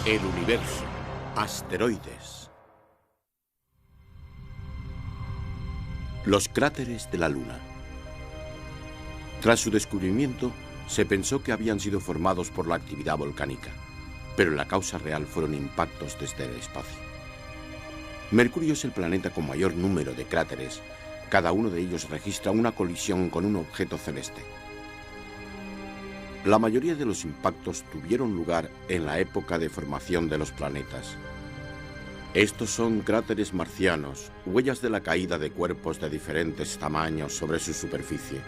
El universo. Asteroides. Los cráteres de la Luna. Tras su descubrimiento, se pensó que habían sido formados por la actividad volcánica, pero la causa real fueron impactos desde el espacio. Mercurio es el planeta con mayor número de cráteres. Cada uno de ellos registra una colisión con un objeto celeste. La mayoría de los impactos tuvieron lugar en la época de formación de los planetas. Estos son cráteres marcianos, huellas de la caída de cuerpos de diferentes tamaños sobre su superficie.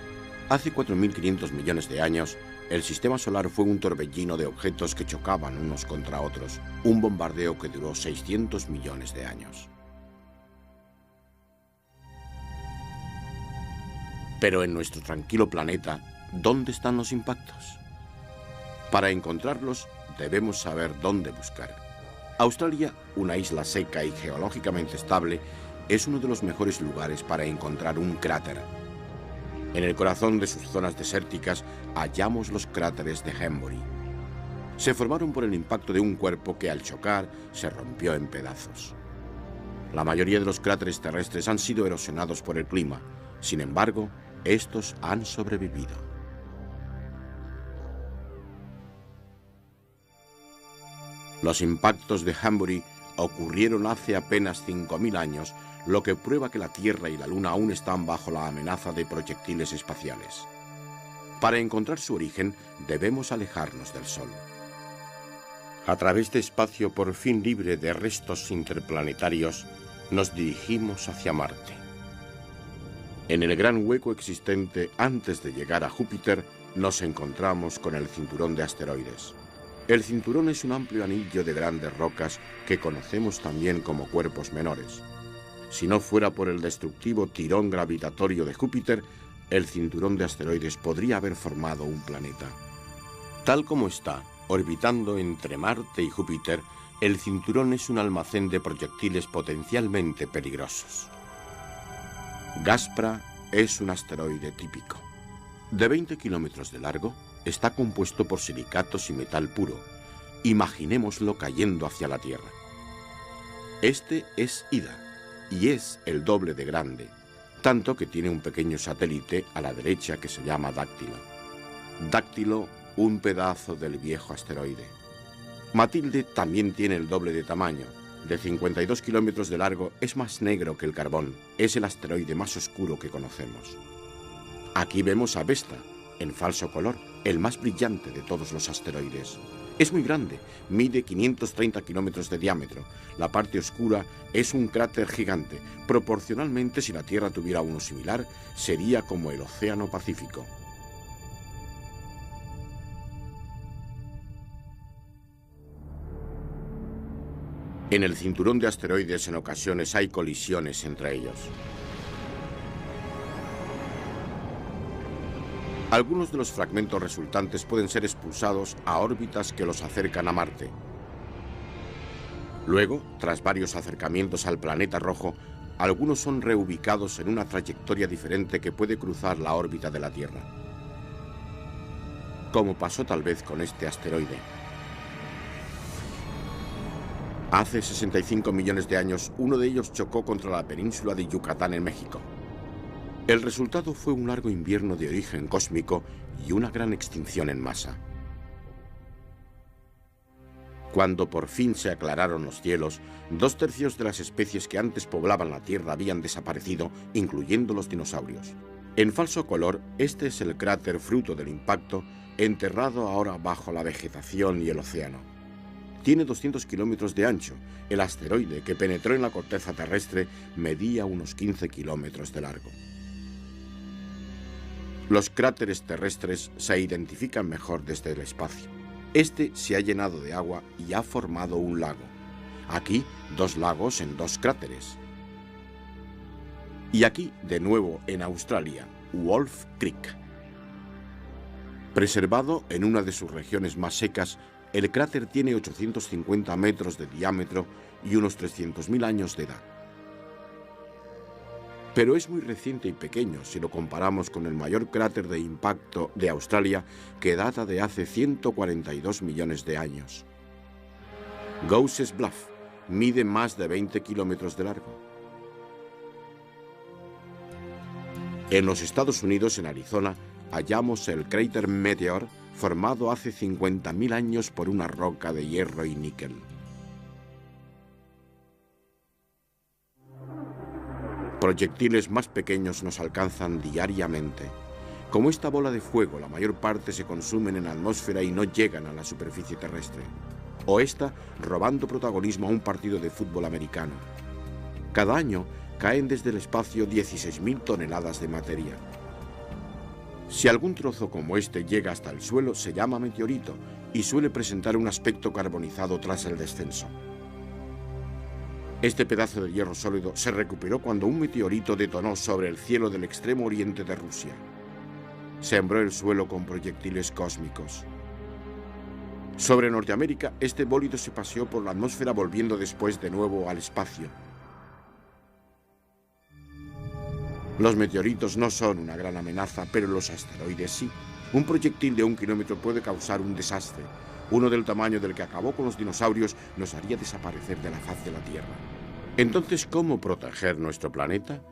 Hace 4.500 millones de años, el sistema solar fue un torbellino de objetos que chocaban unos contra otros, un bombardeo que duró 600 millones de años. Pero en nuestro tranquilo planeta, ¿dónde están los impactos? Para encontrarlos, debemos saber dónde buscar. Australia, una isla seca y geológicamente estable, es uno de los mejores lugares para encontrar un cráter. En el corazón de sus zonas desérticas hallamos los cráteres de Henbury. Se formaron por el impacto de un cuerpo que al chocar se rompió en pedazos. La mayoría de los cráteres terrestres han sido erosionados por el clima. Sin embargo, estos han sobrevivido. Los impactos de Henbury ocurrieron hace apenas 5.000 años, lo que prueba que la Tierra y la Luna aún están bajo la amenaza de proyectiles espaciales. Para encontrar su origen, debemos alejarnos del Sol. A través de espacio por fin libre de restos interplanetarios, nos dirigimos hacia Marte. En el gran hueco existente antes de llegar a Júpiter, nos encontramos con el cinturón de asteroides. El cinturón es un amplio anillo de grandes rocas que conocemos también como cuerpos menores. Si no fuera por el destructivo tirón gravitatorio de Júpiter, el cinturón de asteroides podría haber formado un planeta. Tal como está, orbitando entre Marte y Júpiter, el cinturón es un almacén de proyectiles potencialmente peligrosos. Gaspra es un asteroide típico. De 20 kilómetros de largo, está compuesto por silicatos y metal puro. Imaginémoslo cayendo hacia la Tierra. Este es Ida, y es el doble de grande, tanto que tiene un pequeño satélite a la derecha que se llama Dáctilo. Dáctilo, un pedazo del viejo asteroide. Matilde también tiene el doble de tamaño. De 52 kilómetros de largo, es más negro que el carbón. Es el asteroide más oscuro que conocemos. Aquí vemos a Vesta, en falso color, el más brillante de todos los asteroides. Es muy grande, mide 530 kilómetros de diámetro. La parte oscura es un cráter gigante. Proporcionalmente, si la Tierra tuviera uno similar, sería como el Océano Pacífico. En el cinturón de asteroides en ocasiones hay colisiones entre ellos. Algunos de los fragmentos resultantes pueden ser expulsados a órbitas que los acercan a Marte. Luego, tras varios acercamientos al planeta rojo, algunos son reubicados en una trayectoria diferente que puede cruzar la órbita de la Tierra. Como pasó tal vez con este asteroide. Hace 65 millones de años, uno de ellos chocó contra la península de Yucatán en México. El resultado fue un largo invierno de origen cósmico y una gran extinción en masa. Cuando por fin se aclararon los cielos, 2/3 de las especies que antes poblaban la Tierra habían desaparecido, incluyendo los dinosaurios. En falso color, este es el cráter fruto del impacto, enterrado ahora bajo la vegetación y el océano. Tiene 200 kilómetros de ancho. El asteroide que penetró en la corteza terrestre medía unos 15 kilómetros de largo. Los cráteres terrestres se identifican mejor desde el espacio. Este se ha llenado de agua y ha formado un lago. Aquí, 2 lagos en 2 cráteres. Y aquí, de nuevo en Australia, Wolf Creek. Preservado en una de sus regiones más secas, el cráter tiene 850 metros de diámetro y unos 300.000 años de edad. Pero es muy reciente y pequeño si lo comparamos con el mayor cráter de impacto de Australia, que data de hace 142 millones de años. Gouse's Bluff mide más de 20 kilómetros de largo. En los Estados Unidos, en Arizona, hallamos el cráter Meteor, formado hace 50.000 años por una roca de hierro y níquel. Proyectiles más pequeños nos alcanzan diariamente. Como esta bola de fuego, la mayor parte se consumen en la atmósfera y no llegan a la superficie terrestre. O esta, robando protagonismo a un partido de fútbol americano. Cada año caen desde el espacio 16.000 toneladas de materia. Si algún trozo como este llega hasta el suelo, se llama meteorito y suele presentar un aspecto carbonizado tras el descenso. Este pedazo de hierro sólido se recuperó cuando un meteorito detonó sobre el cielo del extremo oriente de Rusia. Sembró el suelo con proyectiles cósmicos. Sobre Norteamérica, este bólido se paseó por la atmósfera volviendo después de nuevo al espacio. Los meteoritos no son una gran amenaza, pero los asteroides sí. Un proyectil de 1 kilómetro puede causar un desastre. Uno del tamaño del que acabó con los dinosaurios nos haría desaparecer de la faz de la Tierra. Entonces, ¿cómo proteger nuestro planeta?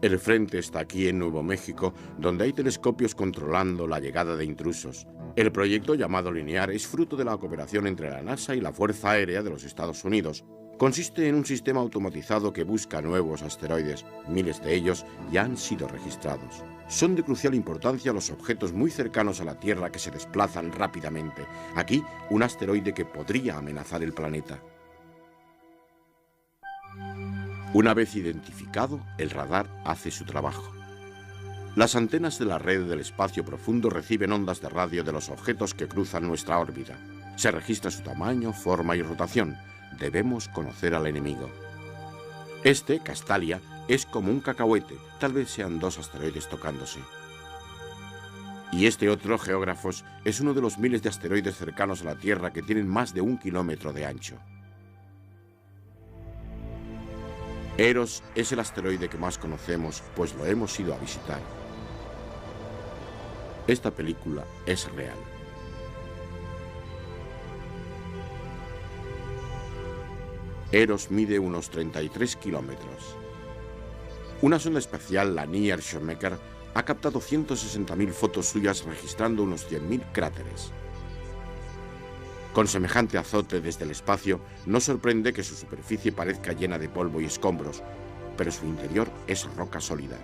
El frente está aquí en Nuevo México, donde hay telescopios controlando la llegada de intrusos. El proyecto llamado Linear es fruto de la cooperación entre la NASA y la Fuerza Aérea de los Estados Unidos. Consiste en un sistema automatizado que busca nuevos asteroides. Miles de ellos ya han sido registrados. Son de crucial importancia los objetos muy cercanos a la Tierra que se desplazan rápidamente. Aquí, un asteroide que podría amenazar el planeta. Una vez identificado, el radar hace su trabajo. Las antenas de la red del espacio profundo reciben ondas de radio de los objetos que cruzan nuestra órbita. Se registra su tamaño, forma y rotación. Debemos conocer al enemigo. Este, Castalia, es como un cacahuete. Tal vez sean 2 asteroides tocándose. Y este otro, Geógrafos, es uno de los miles de asteroides cercanos a la Tierra que tienen más de 1 kilómetro de ancho. Eros es el asteroide que más conocemos, pues lo hemos ido a visitar. Esta película es real. Eros mide unos 33 kilómetros. Una sonda espacial, la Near-Shoemaker, ha captado 160.000 fotos suyas registrando unos 100.000 cráteres. Con semejante azote desde el espacio, no sorprende que su superficie parezca llena de polvo y escombros, pero su interior es roca sólida.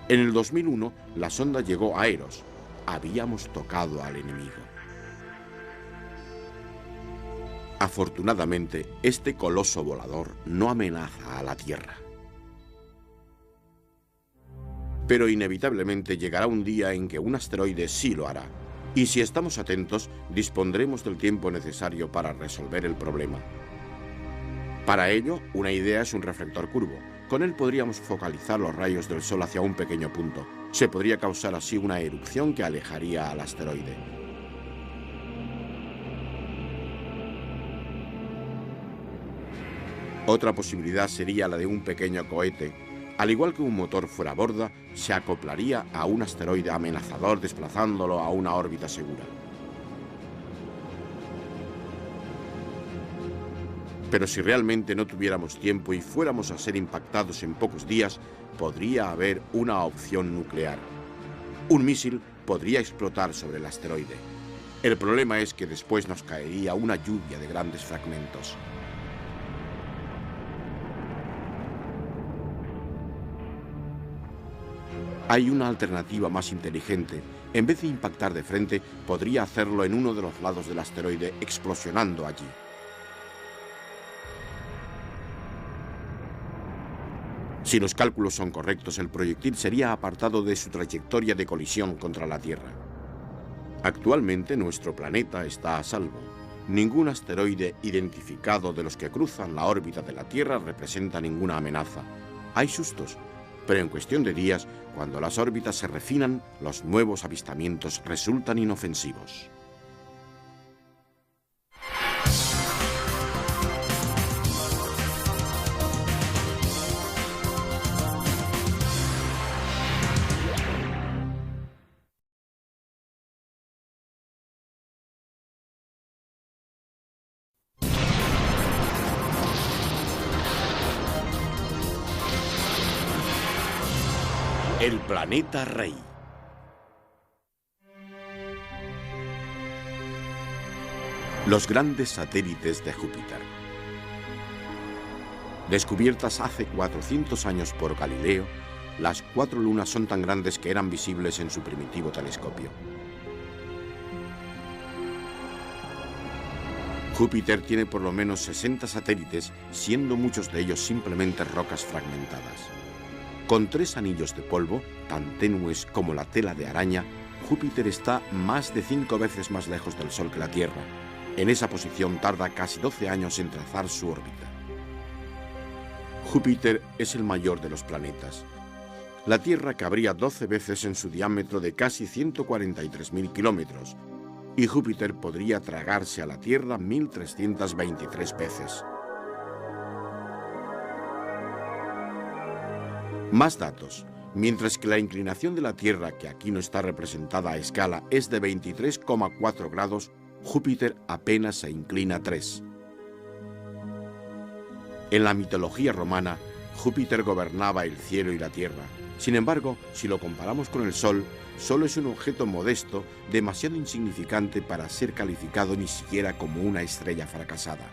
En el 2001, la sonda llegó a Eros. Habíamos tocado al enemigo. Afortunadamente, este coloso volador no amenaza a la Tierra. Pero inevitablemente llegará un día en que un asteroide sí lo hará. Y si estamos atentos, dispondremos del tiempo necesario para resolver el problema. Para ello, una idea es un reflector curvo. Con él podríamos focalizar los rayos del Sol hacia un pequeño punto. Se podría causar así una erupción que alejaría al asteroide. Otra posibilidad sería la de un pequeño cohete. Al igual que un motor fuera borda, se acoplaría a un asteroide amenazador desplazándolo a una órbita segura. Pero si realmente no tuviéramos tiempo y fuéramos a ser impactados en pocos días, podría haber una opción nuclear. Un misil podría explotar sobre el asteroide. El problema es que después nos caería una lluvia de grandes fragmentos. Hay una alternativa más inteligente. En vez de impactar de frente, podría hacerlo en uno de los lados del asteroide, explosionando allí. Si los cálculos son correctos, el proyectil sería apartado de su trayectoria de colisión contra la Tierra. Actualmente, nuestro planeta está a salvo. Ningún asteroide identificado de los que cruzan la órbita de la Tierra representa ninguna amenaza. Hay sustos, pero en cuestión de días, cuando las órbitas se refinan, los nuevos avistamientos resultan inofensivos. El planeta rey. Los grandes satélites de Júpiter. Descubiertas hace 400 años por Galileo, las 4 lunas son tan grandes que eran visibles en su primitivo telescopio. Júpiter tiene por lo menos 60 satélites, siendo muchos de ellos simplemente rocas fragmentadas. Con 3 anillos de polvo, tan tenues como la tela de araña, Júpiter está más de 5 veces más lejos del Sol que la Tierra. En esa posición tarda casi 12 años en trazar su órbita. Júpiter es el mayor de los planetas. La Tierra cabría 12 veces en su diámetro de casi 143.000 kilómetros, y Júpiter podría tragarse a la Tierra 1.323 veces. Más datos. Mientras que la inclinación de la Tierra, que aquí no está representada a escala, es de 23,4 grados, Júpiter apenas se inclina 3. En la mitología romana, Júpiter gobernaba el cielo y la tierra. Sin embargo, si lo comparamos con el Sol, solo es un objeto modesto, demasiado insignificante para ser calificado ni siquiera como una estrella fracasada.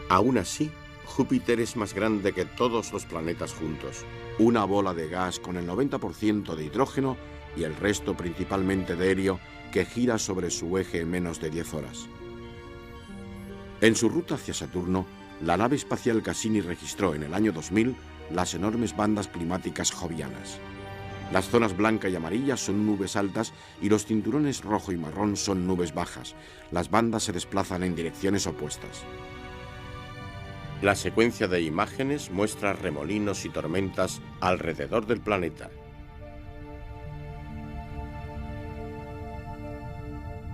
Aún así, Júpiter es más grande que todos los planetas juntos. Una bola de gas con el 90% de hidrógeno y el resto principalmente de helio, que gira sobre su eje en menos de 10 horas. En su ruta hacia Saturno, la nave espacial Cassini registró en el año 2000 las enormes bandas climáticas jovianas. Las zonas blanca y amarilla son nubes altas y los cinturones rojo y marrón son nubes bajas. Las bandas se desplazan en direcciones opuestas. La secuencia de imágenes muestra remolinos y tormentas alrededor del planeta.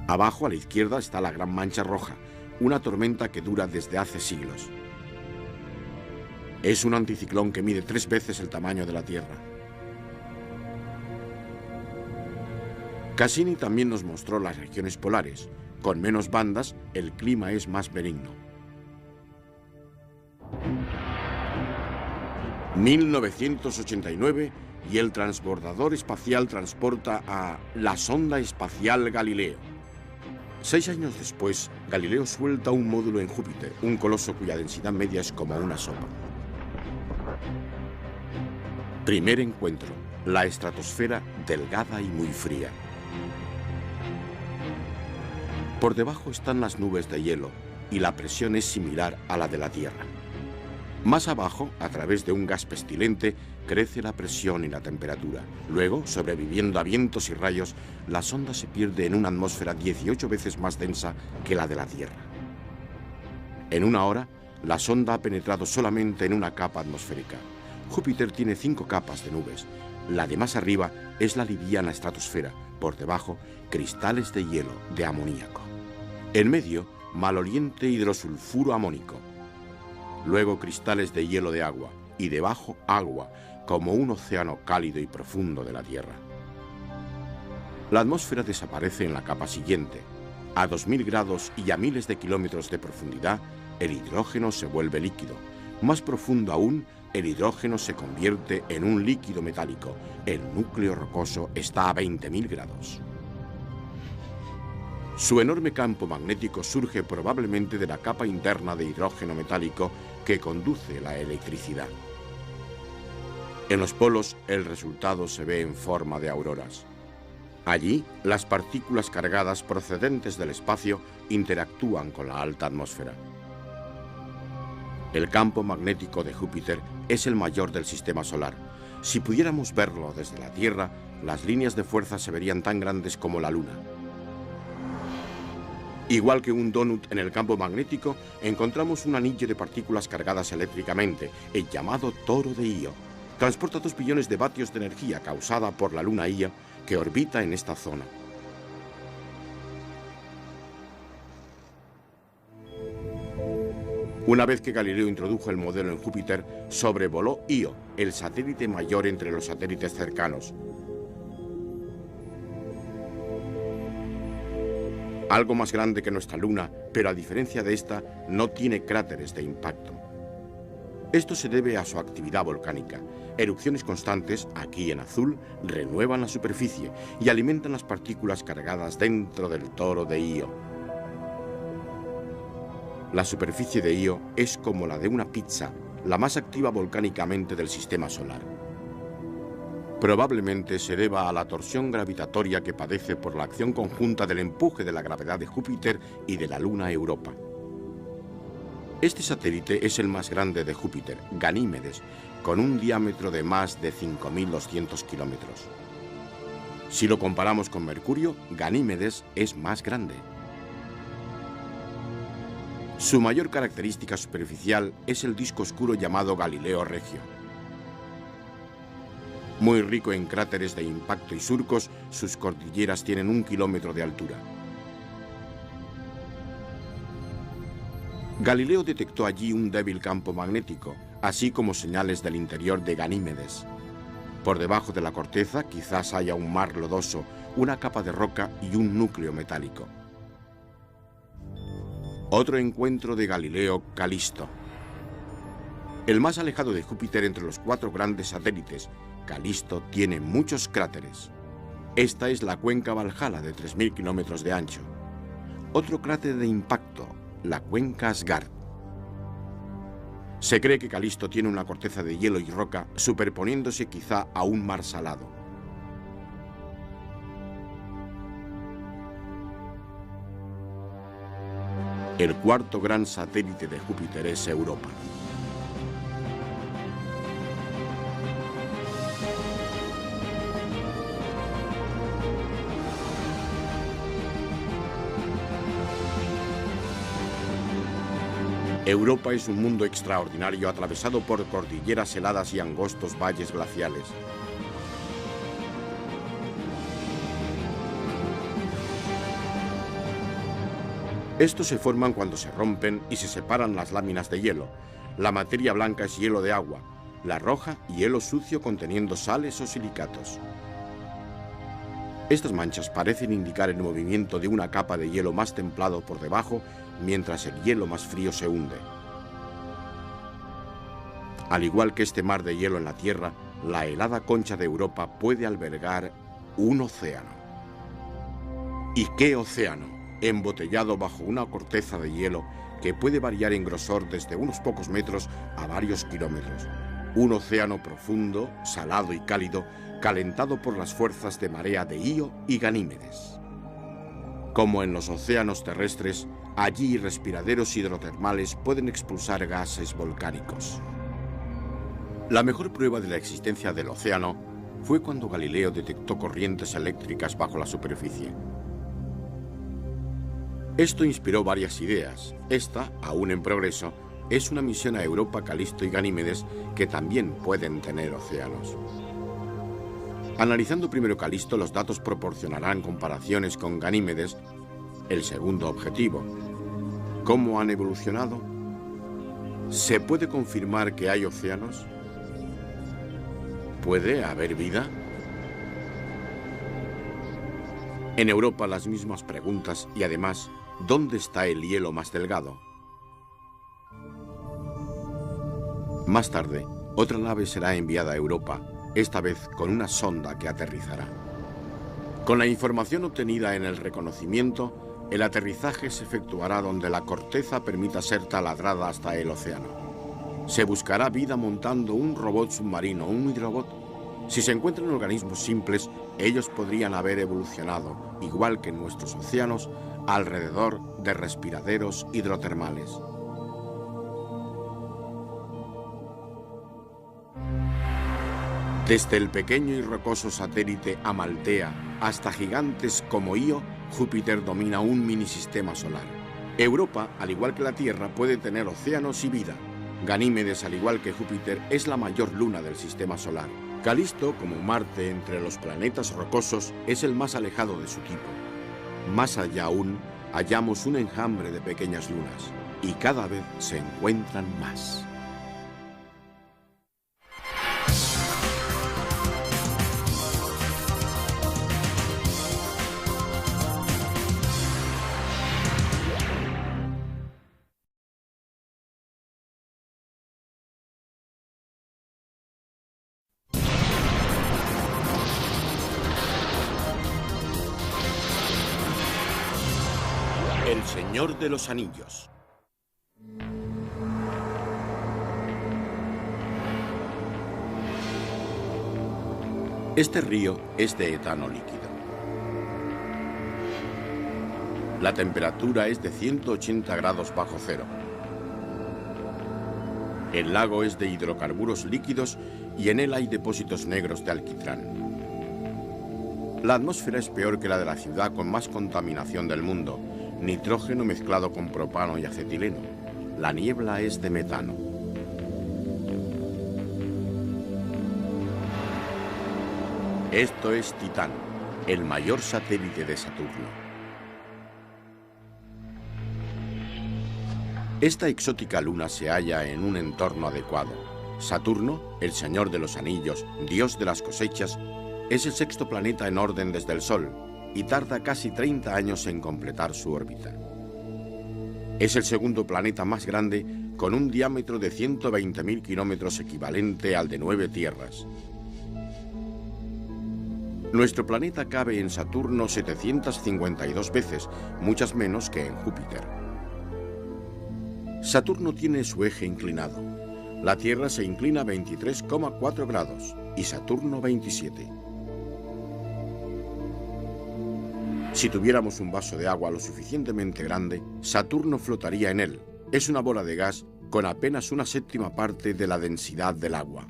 Abajo, a la izquierda, está la Gran Mancha Roja, una tormenta que dura desde hace siglos. Es un anticiclón que mide 3 veces el tamaño de la Tierra. Cassini también nos mostró las regiones polares. Con menos bandas, el clima es más benigno. 1989 y el transbordador espacial transporta a la sonda espacial Galileo. 6 años después, Galileo suelta un módulo en Júpiter, un coloso cuya densidad media es como una sopa. Primer encuentro, la estratosfera delgada y muy fría. Por debajo están las nubes de hielo y la presión es similar a la de la Tierra. Más abajo, a través de un gas pestilente, crece la presión y la temperatura. Luego, sobreviviendo a vientos y rayos, la sonda se pierde en una atmósfera 18 veces más densa que la de la Tierra. En una hora, la sonda ha penetrado solamente en una capa atmosférica. Júpiter tiene 5 capas de nubes. La de más arriba es la liviana estratosfera. Por debajo, cristales de hielo de amoníaco. En medio, maloliente hidrosulfuro amónico. Luego cristales de hielo de agua, y debajo agua, como un océano cálido y profundo de la Tierra. La atmósfera desaparece en la capa siguiente. A 2000 grados y a miles de kilómetros de profundidad, el hidrógeno se vuelve líquido. Más profundo aún, el hidrógeno se convierte en un líquido metálico. El núcleo rocoso está a 20.000 grados. Su enorme campo magnético surge probablemente de la capa interna de hidrógeno metálico que conduce la electricidad. En los polos, el resultado se ve en forma de auroras. Allí, las partículas cargadas procedentes del espacio interactúan con la alta atmósfera. El campo magnético de Júpiter es el mayor del sistema solar. Si pudiéramos verlo desde la Tierra, las líneas de fuerza se verían tan grandes como la Luna. Igual que un donut en el campo magnético, encontramos un anillo de partículas cargadas eléctricamente, el llamado toro de Io. Transporta 2 billones de vatios de energía causada por la luna Io, que orbita en esta zona. Una vez que Galileo introdujo el modelo en Júpiter, sobrevoló Io, el satélite mayor entre los satélites cercanos. Algo más grande que nuestra luna, pero a diferencia de esta, no tiene cráteres de impacto. Esto se debe a su actividad volcánica. Erupciones constantes, aquí en azul, renuevan la superficie y alimentan las partículas cargadas dentro del toro de Io. La superficie de Io es como la de una pizza, la más activa volcánicamente del sistema solar. Probablemente se deba a la torsión gravitatoria que padece por la acción conjunta del empuje de la gravedad de Júpiter y de la luna Europa. Este satélite es el más grande de Júpiter, Ganímedes, con un diámetro de más de 5.200 kilómetros. Si lo comparamos con Mercurio, Ganímedes es más grande. Su mayor característica superficial es el disco oscuro llamado Galileo Regio. Muy rico en cráteres de impacto y surcos, sus cordilleras tienen 1 kilómetro de altura. Galileo detectó allí un débil campo magnético, así como señales del interior de Ganímedes. Por debajo de la corteza quizás haya un mar lodoso, una capa de roca y un núcleo metálico. Otro encuentro de Galileo, Calisto. El más alejado de Júpiter entre los 4 grandes satélites, Calisto tiene muchos cráteres. Esta es la cuenca Valhalla de 3.000 kilómetros de ancho. Otro cráter de impacto, la cuenca Asgard. Se cree que Calisto tiene una corteza de hielo y roca superponiéndose quizá a un mar salado. El cuarto gran satélite de Júpiter es Europa. Europa es un mundo extraordinario atravesado por cordilleras heladas y angostos valles glaciales. Estos se forman cuando se rompen y se separan las láminas de hielo. La materia blanca es hielo de agua, la roja hielo sucio conteniendo sales o silicatos. Estas manchas parecen indicar el movimiento de una capa de hielo más templado por debajo, mientras el hielo más frío se hunde. Al igual que este mar de hielo en la Tierra, la helada concha de Europa puede albergar un océano. ¿Y qué océano? Embotellado bajo una corteza de hielo que puede variar en grosor desde unos pocos metros a varios kilómetros. Un océano profundo, salado y cálido, calentado por las fuerzas de marea de Io y Ganímedes. Como en los océanos terrestres, allí respiraderos hidrotermales pueden expulsar gases volcánicos. La mejor prueba de la existencia del océano fue cuando Galileo detectó corrientes eléctricas bajo la superficie. Esto inspiró varias ideas. Esta, aún en progreso, es una misión a Europa, Calisto y Ganímedes que también pueden tener océanos. Analizando primero Calisto, los datos proporcionarán comparaciones con Ganímedes, el segundo objetivo. ¿Cómo han evolucionado? ¿Se puede confirmar que hay océanos? ¿Puede haber vida? En Europa las mismas preguntas y además, ¿dónde está el hielo más delgado? Más tarde, otra nave será enviada a Europa, esta vez con una sonda que aterrizará. Con la información obtenida en el reconocimiento, el aterrizaje se efectuará donde la corteza permita ser taladrada hasta el océano. Se buscará vida montando un robot submarino, un hidrobot. Si se encuentran organismos simples, ellos podrían haber evolucionado, igual que en nuestros océanos, alrededor de respiraderos hidrotermales. Desde el pequeño y rocoso satélite Amaltea hasta gigantes como Io, Júpiter domina un minisistema solar. Europa, al igual que la Tierra, puede tener océanos y vida. Ganímedes, al igual que Júpiter, es la mayor luna del sistema solar. Calisto, como Marte entre los planetas rocosos, es el más alejado de su tipo. Más allá aún, hallamos un enjambre de pequeñas lunas, y cada vez se encuentran más. Señor de los Anillos. Este río es de etano líquido. La temperatura es de 180 grados bajo cero. El lago es de hidrocarburos líquidos y en él hay depósitos negros de alquitrán. La atmósfera es peor que la de la ciudad con más contaminación del mundo, nitrógeno mezclado con propano y acetileno. La niebla es de metano. Esto es Titán, el mayor satélite de Saturno. Esta exótica luna se halla en un entorno adecuado. Saturno, el señor de los anillos, dios de las cosechas, es el sexto planeta en orden desde el Sol y tarda casi 30 años en completar su órbita. Es el segundo planeta más grande con un diámetro de 120.000 kilómetros equivalente al de 9 tierras. Nuestro planeta cabe en Saturno 752 veces, muchas menos que en Júpiter. Saturno tiene su eje inclinado. La Tierra se inclina 23,4 grados y Saturno 27. Si tuviéramos un vaso de agua lo suficientemente grande, Saturno flotaría en él. Es una bola de gas con apenas una séptima parte de la densidad del agua.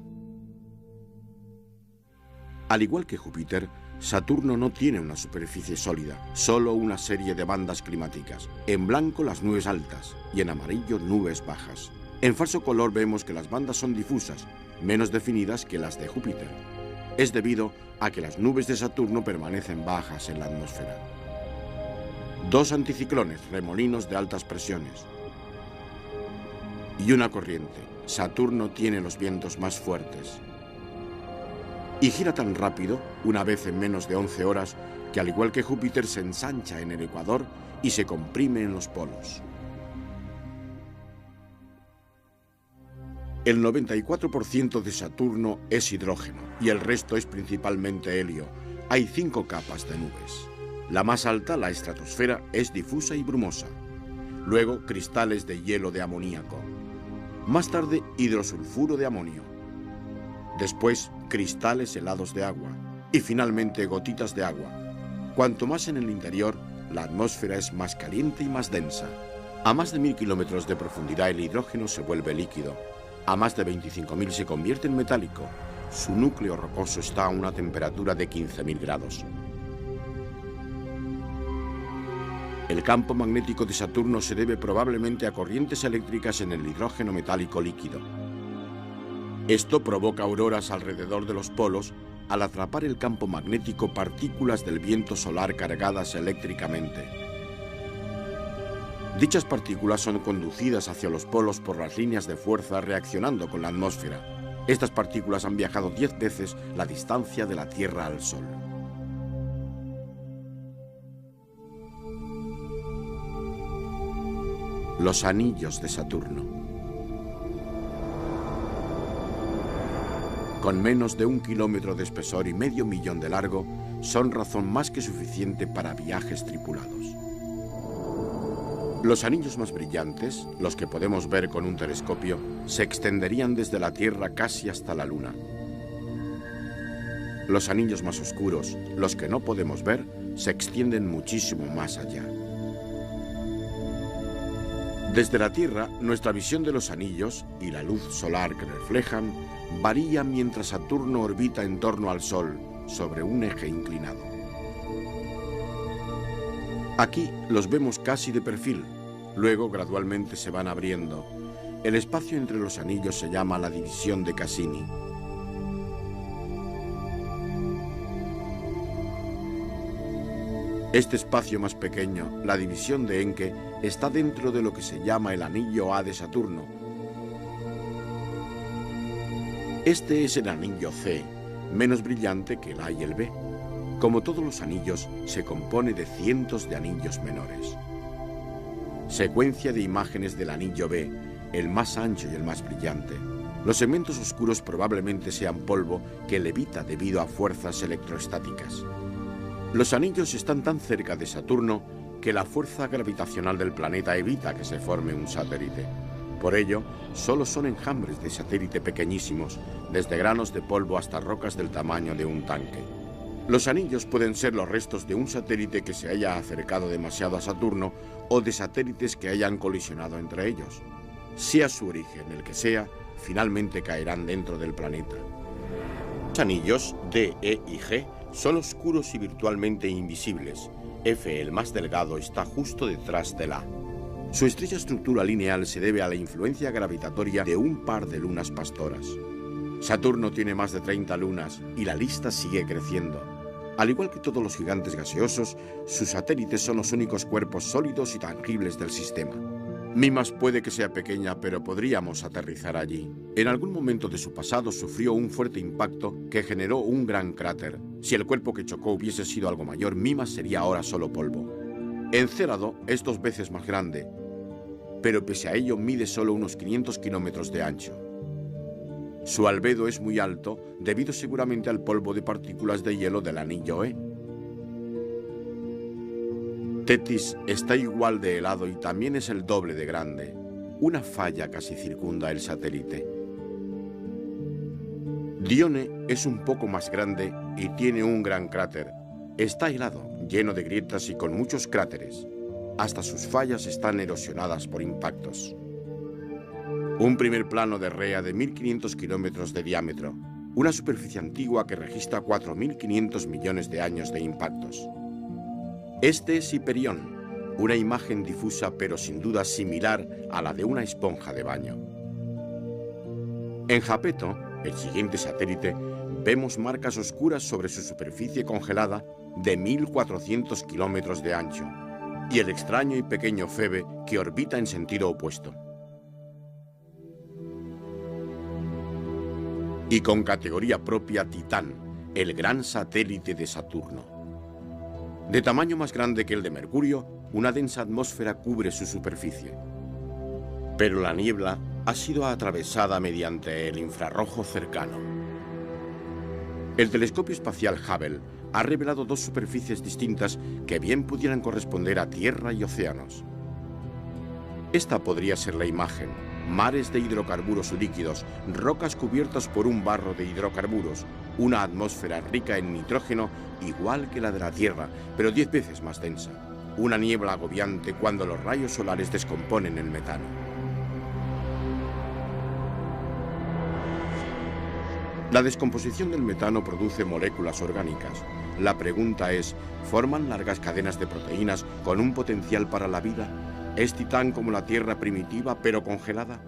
Al igual que Júpiter, Saturno no tiene una superficie sólida, solo una serie de bandas climáticas. En blanco las nubes altas y en amarillo nubes bajas. En falso color vemos que las bandas son difusas, menos definidas que las de Júpiter. Es debido a que las nubes de Saturno permanecen bajas en la atmósfera. Dos anticiclones, remolinos de altas presiones. Y una corriente. Saturno tiene los vientos más fuertes. Y gira tan rápido, una vez en menos de 11 horas, que al igual que Júpiter se ensancha en el ecuador y se comprime en los polos. El 94% de Saturno es hidrógeno y el resto es principalmente helio. Hay 5 capas de nubes. La más alta, la estratosfera, es difusa y brumosa. Luego, cristales de hielo de amoníaco. Más tarde, hidrosulfuro de amonio. Después, cristales helados de agua. Y finalmente, gotitas de agua. Cuanto más en el interior, la atmósfera es más caliente y más densa. A más de 1000 kilómetros de profundidad, el hidrógeno se vuelve líquido. A más de 25.000 se convierte en metálico. Su núcleo rocoso está a una temperatura de 15.000 grados. El campo magnético de Saturno se debe probablemente a corrientes eléctricas en el hidrógeno metálico líquido. Esto provoca auroras alrededor de los polos al atrapar el campo magnético partículas del viento solar cargadas eléctricamente. Dichas partículas son conducidas hacia los polos por las líneas de fuerza reaccionando con la atmósfera. Estas partículas han viajado 10 veces la distancia de la Tierra al Sol. Los anillos de Saturno. Con menos de 1 kilómetro de espesor y medio millón de largo, son razón más que suficiente para viajes tripulados. Los anillos más brillantes, los que podemos ver con un telescopio, se extenderían desde la Tierra casi hasta la Luna. Los anillos más oscuros, los que no podemos ver, se extienden muchísimo más allá. Desde la Tierra, nuestra visión de los anillos y la luz solar que reflejan varía mientras Saturno orbita en torno al Sol sobre un eje inclinado. Aquí los vemos casi de perfil, luego gradualmente se van abriendo. El espacio entre los anillos se llama la división de Cassini. Este espacio más pequeño, la división de Encke, está dentro de lo que se llama el anillo A de Saturno. Este es el anillo C, menos brillante que el A y el B. Como todos los anillos, se compone de cientos de anillos menores. Secuencia de imágenes del anillo B, el más ancho y el más brillante. Los segmentos oscuros probablemente sean polvo que levita debido a fuerzas electrostáticas. Los anillos están tan cerca de Saturno que la fuerza gravitacional del planeta evita que se forme un satélite. Por ello, solo son enjambres de satélite pequeñísimos, desde granos de polvo hasta rocas del tamaño de un tanque. Los anillos pueden ser los restos de un satélite que se haya acercado demasiado a Saturno o de satélites que hayan colisionado entre ellos. Sea su origen el que sea, finalmente caerán dentro del planeta. Los anillos D, E y G son oscuros y virtualmente invisibles. F, el más delgado, está justo detrás del A. Su estrecha estructura lineal se debe a la influencia gravitatoria de un par de lunas pastoras. Saturno tiene más de 30 lunas y la lista sigue creciendo. Al igual que todos los gigantes gaseosos, sus satélites son los únicos cuerpos sólidos y tangibles del sistema. Mimas puede que sea pequeña, pero podríamos aterrizar allí. En algún momento de su pasado sufrió un fuerte impacto que generó un gran cráter. Si el cuerpo que chocó hubiese sido algo mayor, Mimas sería ahora solo polvo. Encélado es 2 veces más grande, pero pese a ello mide solo unos 500 kilómetros de ancho. Su albedo es muy alto, debido seguramente al polvo de partículas de hielo del anillo E. Tetis está igual de helado y también es el doble de grande. Una falla casi circunda el satélite. Dione es un poco más grande y tiene un gran cráter. Está helado, lleno de grietas y con muchos cráteres. Hasta sus fallas están erosionadas por impactos. Un primer plano de Rea de 1.500 kilómetros de diámetro. Una superficie antigua que registra 4.500 millones de años de impactos. Este es Hiperión, una imagen difusa pero sin duda similar a la de una esponja de baño. En Japeto, el siguiente satélite, vemos marcas oscuras sobre su superficie congelada de 1.400 kilómetros de ancho y el extraño y pequeño Febe que orbita en sentido opuesto. Y con categoría propia Titán, el gran satélite de Saturno. De tamaño más grande que el de Mercurio, una densa atmósfera cubre su superficie. Pero la niebla ha sido atravesada mediante el infrarrojo cercano. El telescopio espacial Hubble ha revelado 2 superficies distintas que bien pudieran corresponder a tierra y océanos. Esta podría ser la imagen: mares de hidrocarburos líquidos, rocas cubiertas por un barro de hidrocarburos, una atmósfera rica en nitrógeno igual que la de la Tierra, pero 10 veces más densa, una niebla agobiante cuando los rayos solares descomponen el metano. La descomposición del metano produce moléculas orgánicas. La pregunta es, ¿forman largas cadenas de proteínas con un potencial para la vida? ¿Es Titán como la Tierra primitiva, pero congelada?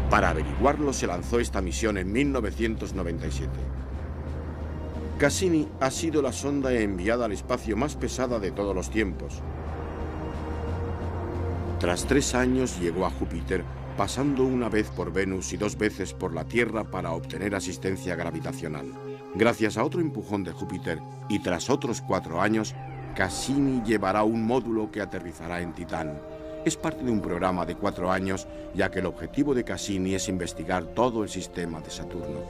Para averiguarlo se lanzó esta misión en 1997. Cassini ha sido la sonda enviada al espacio más pesada de todos los tiempos. Tras 3 años llegó a Júpiter, pasando una vez por Venus y 2 veces por la Tierra para obtener asistencia gravitacional. Gracias a otro empujón de Júpiter y tras otros 4 años, Cassini llevará un módulo que aterrizará en Titán. Es parte de un programa de 4 años, ya que el objetivo de Cassini es investigar todo el sistema de Saturno.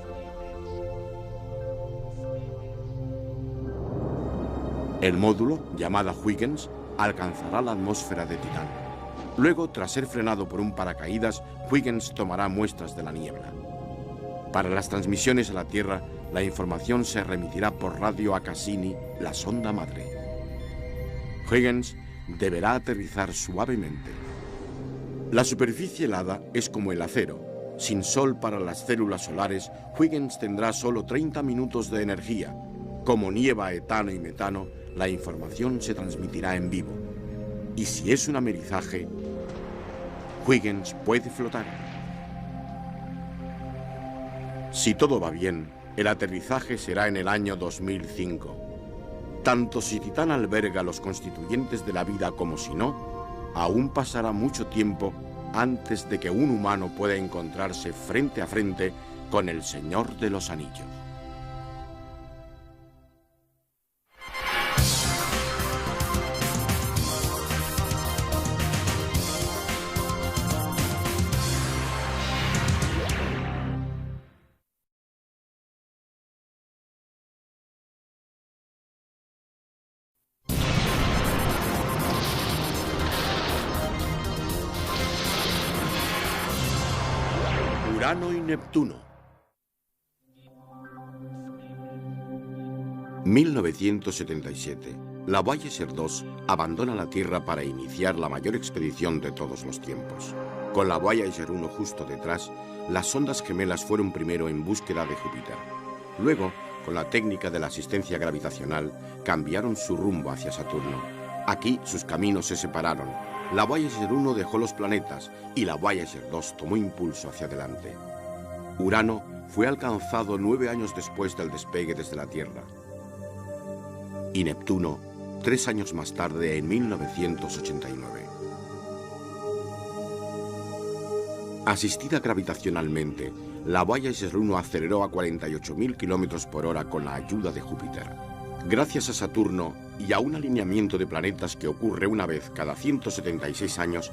El módulo, llamada Huygens, alcanzará la atmósfera de Titán. Luego, tras ser frenado por un paracaídas, Huygens tomará muestras de la niebla. Para las transmisiones a la Tierra, la información se remitirá por radio a Cassini, la sonda madre. Huygens deberá aterrizar suavemente. La superficie helada es como el acero. Sin sol para las células solares, Huygens tendrá solo 30 minutos de energía. Como nieva etano y metano, la información se transmitirá en vivo. Y si es un amerizaje, Huygens puede flotar. Si todo va bien, el aterrizaje será en el año 2005. Tanto si Titán alberga los constituyentes de la vida como si no, aún pasará mucho tiempo antes de que un humano pueda encontrarse frente a frente con el Señor de los Anillos. Urano y Neptuno. 1977. La Voyager 2 abandona la Tierra para iniciar la mayor expedición de todos los tiempos. Con la Voyager 1 justo detrás, las sondas gemelas fueron primero en búsqueda de Júpiter. Luego, con la técnica de la asistencia gravitacional, cambiaron su rumbo hacia Saturno. Aquí sus caminos se separaron. La Voyager 1 dejó los planetas y la Voyager 2 tomó impulso hacia adelante. Urano fue alcanzado 9 años después del despegue desde la Tierra. Y Neptuno, 3 años más tarde, en 1989. Asistida gravitacionalmente, la Voyager 1 aceleró a 48.000 km por hora con la ayuda de Júpiter. Gracias a Saturno y a un alineamiento de planetas que ocurre una vez cada 176 años,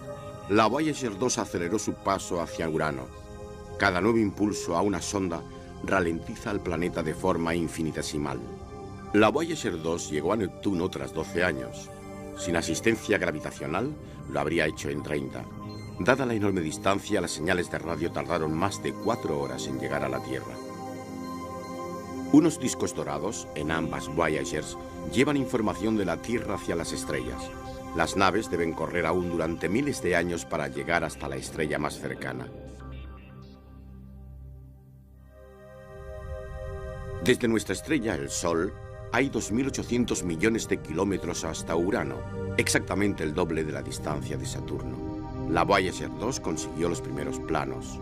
la Voyager 2 aceleró su paso hacia Urano. Cada nuevo impulso a una sonda ralentiza al planeta de forma infinitesimal. La Voyager 2 llegó a Neptuno tras 12 años. Sin asistencia gravitacional, lo habría hecho en 30. Dada la enorme distancia, las señales de radio tardaron más de 4 horas en llegar a la Tierra. Unos discos dorados, en ambas Voyagers, llevan información de la Tierra hacia las estrellas. Las naves deben correr aún durante miles de años para llegar hasta la estrella más cercana. Desde nuestra estrella, el Sol, hay 2.800 millones de kilómetros hasta Urano, exactamente el doble de la distancia de Saturno. La Voyager 2 consiguió los primeros planos.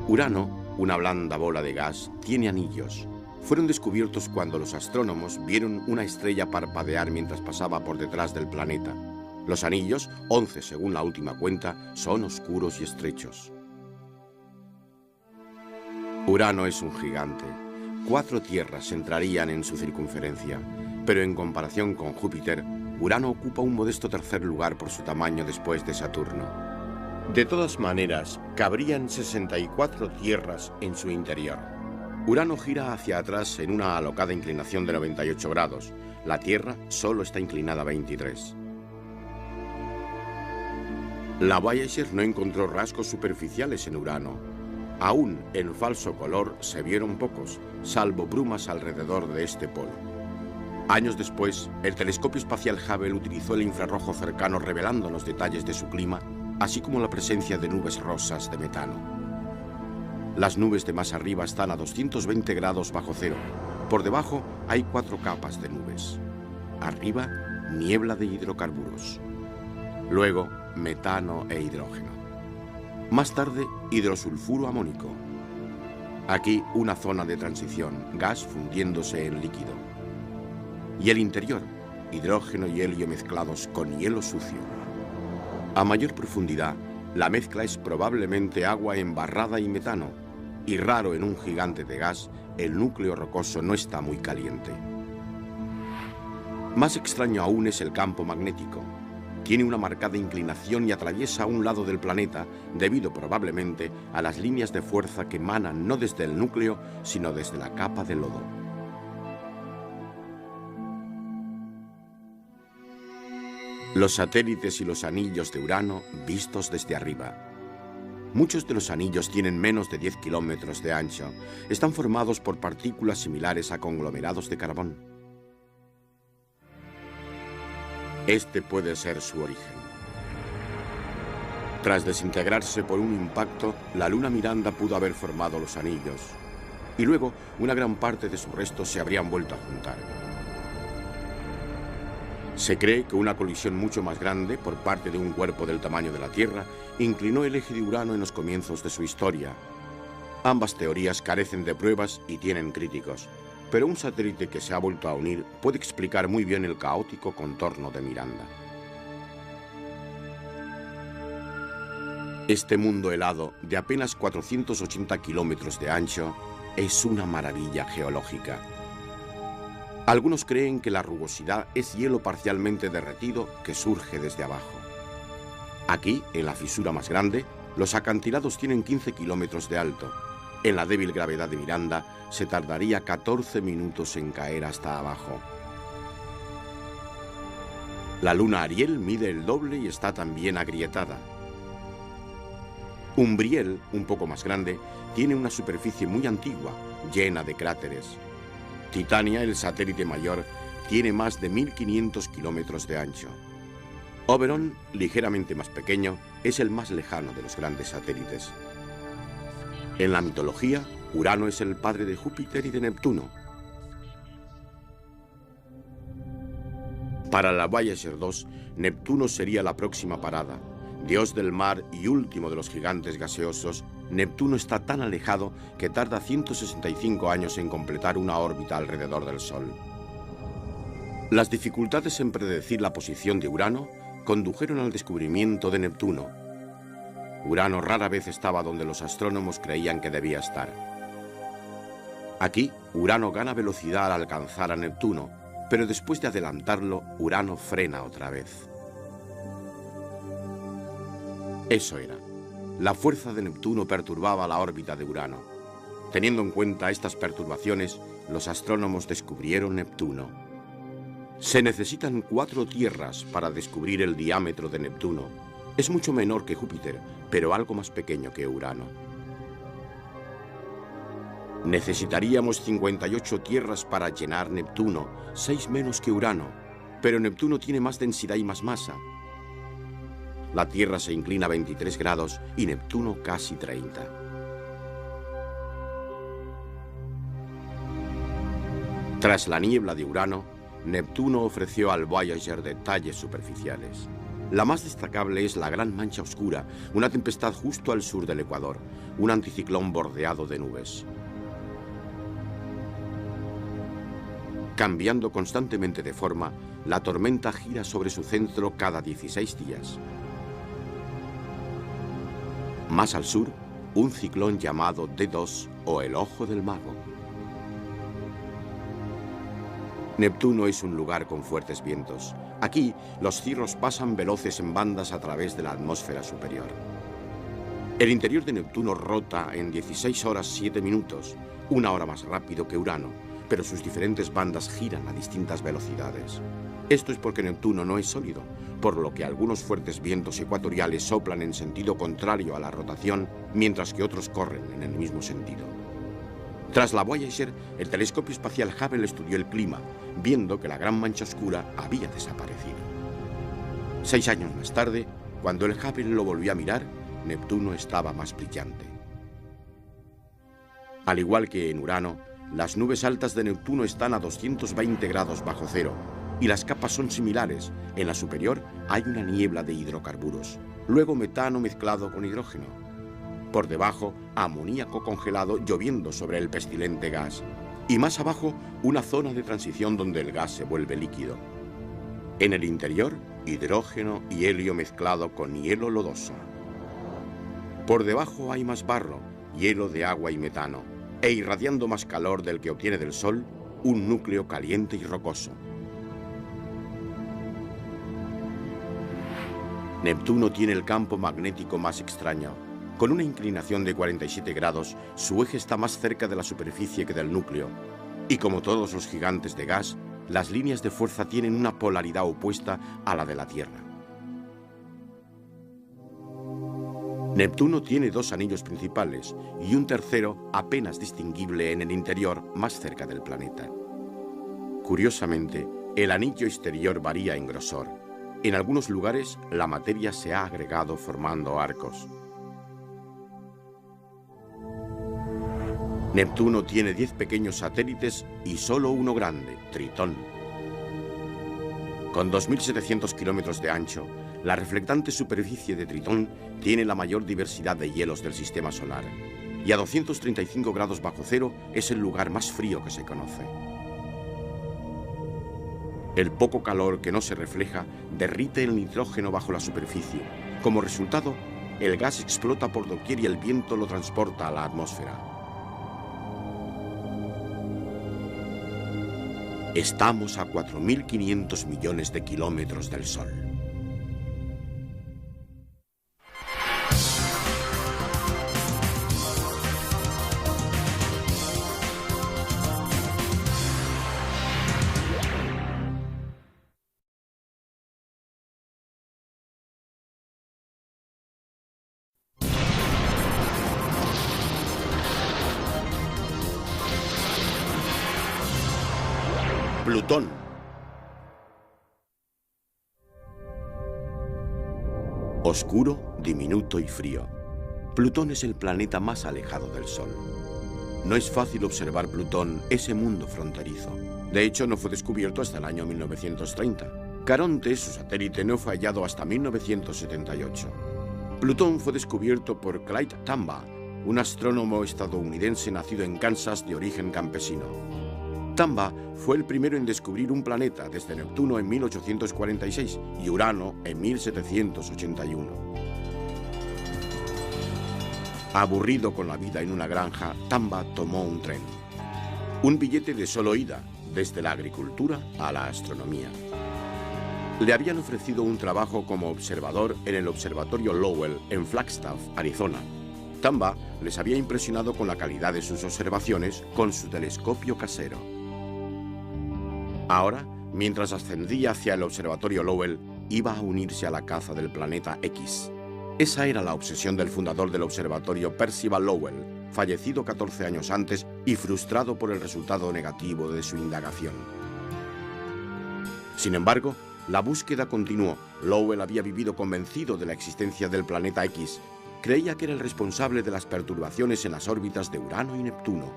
Urano, una blanda bola de gas, tiene anillos. Fueron descubiertos cuando los astrónomos vieron una estrella parpadear mientras pasaba por detrás del planeta. Los anillos, 11 según la última cuenta, son oscuros y estrechos. Urano es un gigante. 4 tierras entrarían en su circunferencia, pero en comparación con Júpiter, Urano ocupa un modesto tercer lugar por su tamaño después de Saturno. De todas maneras, cabrían 64 tierras en su interior. Urano gira hacia atrás en una alocada inclinación de 98 grados. La Tierra solo está inclinada 23. La Voyager no encontró rasgos superficiales en Urano. Aún en falso color se vieron pocos, salvo brumas alrededor de este polo. Años después, el telescopio espacial Hubble utilizó el infrarrojo cercano revelándonos detalles de su clima, así como la presencia de nubes rosas de metano. Las nubes de más arriba están a 220 grados bajo cero. Por debajo hay 4 capas de nubes. Arriba, niebla de hidrocarburos. Luego, metano e hidrógeno. Más tarde, hidrosulfuro amónico. Aquí, una zona de transición, gas fundiéndose en líquido. Y el interior, hidrógeno y helio mezclados con hielo sucio. A mayor profundidad, la mezcla es probablemente agua embarrada y metano, y raro en un gigante de gas, el núcleo rocoso no está muy caliente. Más extraño aún es el campo magnético. Tiene una marcada inclinación y atraviesa un lado del planeta debido probablemente a las líneas de fuerza que emanan no desde el núcleo, sino desde la capa de lodo. Los satélites y los anillos de Urano vistos desde arriba. Muchos de los anillos tienen menos de 10 kilómetros de ancho. Están formados por partículas similares a conglomerados de carbón. Este puede ser su origen. Tras desintegrarse por un impacto, la luna Miranda pudo haber formado los anillos. Y luego, una gran parte de sus restos se habrían vuelto a juntar. Se cree que una colisión mucho más grande, por parte de un cuerpo del tamaño de la Tierra, inclinó el eje de Urano en los comienzos de su historia. Ambas teorías carecen de pruebas y tienen críticos, pero un satélite que se ha vuelto a unir puede explicar muy bien el caótico contorno de Miranda. Este mundo helado, de apenas 480 kilómetros de ancho, es una maravilla geológica. Algunos creen que la rugosidad es hielo parcialmente derretido que surge desde abajo. Aquí, en la fisura más grande, los acantilados tienen 15 kilómetros de alto. En la débil gravedad de Miranda, se tardaría 14 minutos en caer hasta abajo. La luna Ariel mide el doble y está también agrietada. Umbriel, un poco más grande, tiene una superficie muy antigua, llena de cráteres. Titania, el satélite mayor, tiene más de 1500 kilómetros de ancho. Oberon, ligeramente más pequeño, es el más lejano de los grandes satélites. En la mitología, Urano es el padre de Júpiter y de Neptuno. Para la Voyager 2, Neptuno sería la próxima parada. Dios del mar y último de los gigantes gaseosos, Neptuno está tan alejado que tarda 165 años en completar una órbita alrededor del Sol. Las dificultades en predecir la posición de Urano condujeron al descubrimiento de Neptuno. Urano rara vez estaba donde los astrónomos creían que debía estar. Aquí, Urano gana velocidad al alcanzar a Neptuno, pero después de adelantarlo, Urano frena otra vez. Eso era. La fuerza de Neptuno perturbaba la órbita de Urano. Teniendo en cuenta estas perturbaciones, los astrónomos descubrieron Neptuno. Se necesitan 4 tierras para descubrir el diámetro de Neptuno. Es mucho menor que Júpiter, pero algo más pequeño que Urano. Necesitaríamos 58 tierras para llenar Neptuno, 6 menos que Urano, pero Neptuno tiene más densidad y más masa. La Tierra se inclina 23 grados y Neptuno casi 30. Tras la niebla de Urano, Neptuno ofreció al Voyager detalles superficiales. La más destacable es la Gran Mancha Oscura, una tempestad justo al sur del Ecuador, un anticiclón bordeado de nubes. Cambiando constantemente de forma, la tormenta gira sobre su centro cada 16 días. Más al sur, un ciclón llamado D2 o el Ojo del Mago. Neptuno es un lugar con fuertes vientos. Aquí, los cirros pasan veloces en bandas a través de la atmósfera superior. El interior de Neptuno rota en 16 horas 7 minutos, una hora más rápido que Urano, pero sus diferentes bandas giran a distintas velocidades. Esto es porque Neptuno no es sólido, por lo que algunos fuertes vientos ecuatoriales soplan en sentido contrario a la rotación, mientras que otros corren en el mismo sentido. Tras la Voyager, el telescopio espacial Hubble estudió el clima, viendo que la Gran Mancha Oscura había desaparecido. 6 años más tarde, cuando el Hubble lo volvió a mirar, Neptuno estaba más brillante. Al igual que en Urano, las nubes altas de Neptuno están a 220 grados bajo cero, y las capas son similares. En la superior hay una niebla de hidrocarburos, luego metano mezclado con hidrógeno. Por debajo, amoníaco congelado lloviendo sobre el pestilente gas. Y más abajo, una zona de transición donde el gas se vuelve líquido. En el interior, hidrógeno y helio mezclado con hielo lodoso. Por debajo hay más barro, hielo de agua y metano, e irradiando más calor del que obtiene del Sol, un núcleo caliente y rocoso. Neptuno tiene el campo magnético más extraño. Con una inclinación de 47 grados, su eje está más cerca de la superficie que del núcleo. Y como todos los gigantes de gas, las líneas de fuerza tienen una polaridad opuesta a la de la Tierra. Neptuno tiene 2 anillos principales y un tercero apenas distinguible en el interior, más cerca del planeta. Curiosamente, el anillo exterior varía en grosor. En algunos lugares, la materia se ha agregado formando arcos. Neptuno tiene 10 pequeños satélites y solo uno grande, Tritón. Con 2.700 kilómetros de ancho, la reflectante superficie de Tritón tiene la mayor diversidad de hielos del sistema solar, y a 235 grados bajo cero es el lugar más frío que se conoce. El poco calor que no se refleja derrite el nitrógeno bajo la superficie. Como resultado, el gas explota por doquier y el viento lo transporta a la atmósfera. Estamos a 4.500 millones de kilómetros del Sol. Plutón. Oscuro, diminuto y frío. Plutón es el planeta más alejado del Sol. No es fácil observar Plutón, ese mundo fronterizo. De hecho, no fue descubierto hasta el año 1930. Caronte, su satélite, no fue hallado hasta 1978. Plutón fue descubierto por Clyde Tombaugh, un astrónomo estadounidense nacido en Kansas de origen campesino. Tombaugh fue el primero en descubrir un planeta desde Neptuno en 1846 y Urano en 1781. Aburrido con la vida en una granja, Tombaugh tomó un tren. Un billete de solo ida, desde la agricultura a la astronomía. Le habían ofrecido un trabajo como observador en el Observatorio Lowell en Flagstaff, Arizona. Tombaugh les había impresionado con la calidad de sus observaciones con su telescopio casero. Ahora, mientras ascendía hacia el Observatorio Lowell, iba a unirse a la caza del planeta X. Esa era la obsesión del fundador del observatorio, Percival Lowell, fallecido 14 años antes y frustrado por el resultado negativo de su indagación. Sin embargo, la búsqueda continuó. Lowell había vivido convencido de la existencia del planeta X. Creía que era el responsable de las perturbaciones en las órbitas de Urano y Neptuno.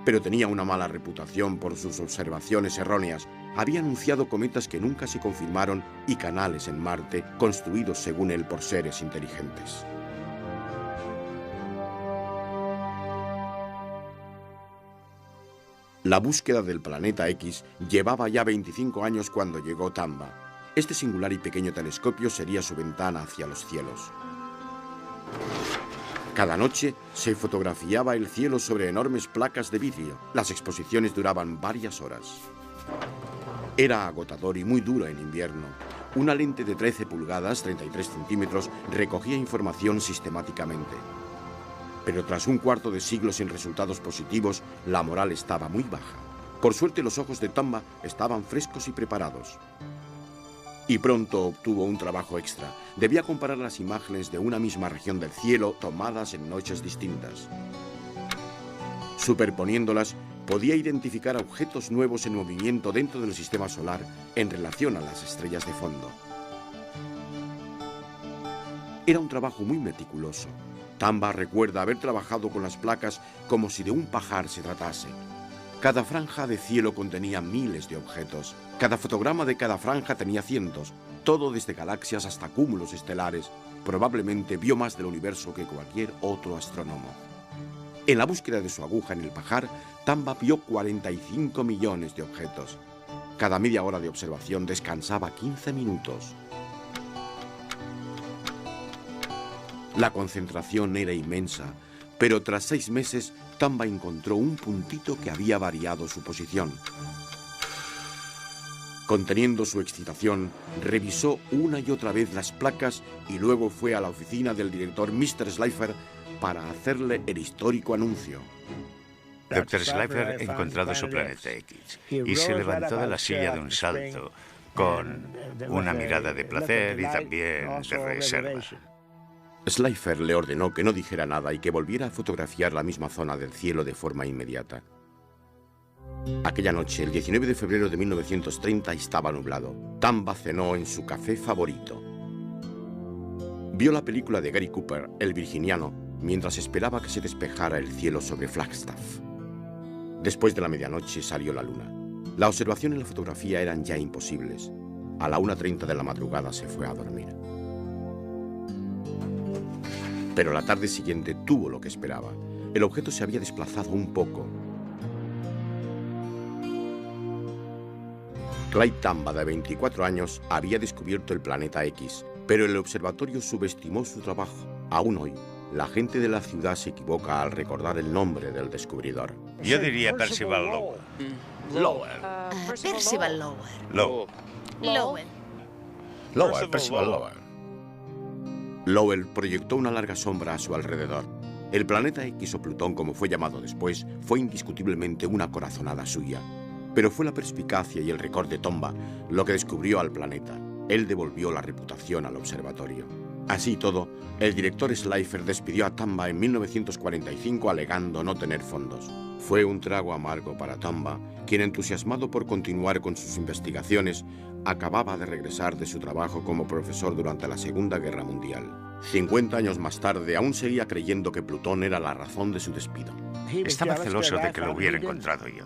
Pero tenía una mala reputación por sus observaciones erróneas. Había anunciado cometas que nunca se confirmaron y canales en Marte construidos según él por seres inteligentes. La búsqueda del planeta X llevaba ya 25 años cuando llegó Tombaugh. Este singular y pequeño telescopio sería su ventana hacia los cielos. Cada noche se fotografiaba el cielo sobre enormes placas de vidrio. Las exposiciones duraban varias horas. Era agotador y muy duro en invierno. Una lente de 13 pulgadas, 33 centímetros, recogía información sistemáticamente. Pero tras un cuarto de siglo sin resultados positivos, la moral estaba muy baja. Por suerte, los ojos de Tombaugh estaban frescos y preparados. Y pronto obtuvo un trabajo extra. Debía comparar las imágenes de una misma región del cielo tomadas en noches distintas. Superponiéndolas, podía identificar objetos nuevos en movimiento dentro del sistema solar en relación a las estrellas de fondo. Era un trabajo muy meticuloso. Tombaugh recuerda haber trabajado con las placas como si de un pajar se tratase. Cada franja de cielo contenía miles de objetos. Cada fotograma de cada franja tenía cientos. Todo desde galaxias hasta cúmulos estelares. Probablemente vio más del universo que cualquier otro astrónomo. En la búsqueda de su aguja en el pajar, Tombaugh vio 45 millones de objetos. Cada media hora de observación descansaba 15 minutos. La concentración era inmensa, pero tras 6 meses, Tombaugh encontró un puntito que había variado su posición. Conteniendo su excitación, revisó una y otra vez las placas y luego fue a la oficina del director Mr. Slipher para hacerle el histórico anuncio. Dr. Slipher ha encontrado su planeta X y se levantó de la silla de un salto con una mirada de placer y también de reserva. Slipher le ordenó que no dijera nada y que volviera a fotografiar la misma zona del cielo de forma inmediata. Aquella noche, el 19 de febrero de 1930, estaba nublado. Tombaugh cenó en su café favorito. Vio la película de Gary Cooper, El Virginiano, mientras esperaba que se despejara el cielo sobre Flagstaff. Después de la medianoche salió la luna. La observación y la fotografía eran ya imposibles. A la 1:30 de la madrugada se fue a dormir. Pero la tarde siguiente tuvo lo que esperaba. El objeto se había desplazado un poco. Clyde Tombaugh, de 24 años, había descubierto el planeta X, pero el observatorio subestimó su trabajo. Aún hoy, la gente de la ciudad se equivoca al recordar el nombre del descubridor. Yo diría Percival Lowell. Lowell. Percival Lowell. Lowell. Lowell. Percival Lowell. Lowell proyectó una larga sombra a su alrededor. El planeta X, o Plutón como fue llamado después, fue indiscutiblemente una corazonada suya. Pero fue la perspicacia y el récord de Tombaugh lo que descubrió al planeta. Él devolvió la reputación al observatorio. Así y todo, el director Slipher despidió a Tombaugh en 1945 alegando no tener fondos. Fue un trago amargo para Tombaugh, quien, entusiasmado por continuar con sus investigaciones, acababa de regresar de su trabajo como profesor durante la Segunda Guerra Mundial. 50 años más tarde, aún seguía creyendo que Plutón era la razón de su despido. Estaba celoso de que lo hubiera encontrado yo.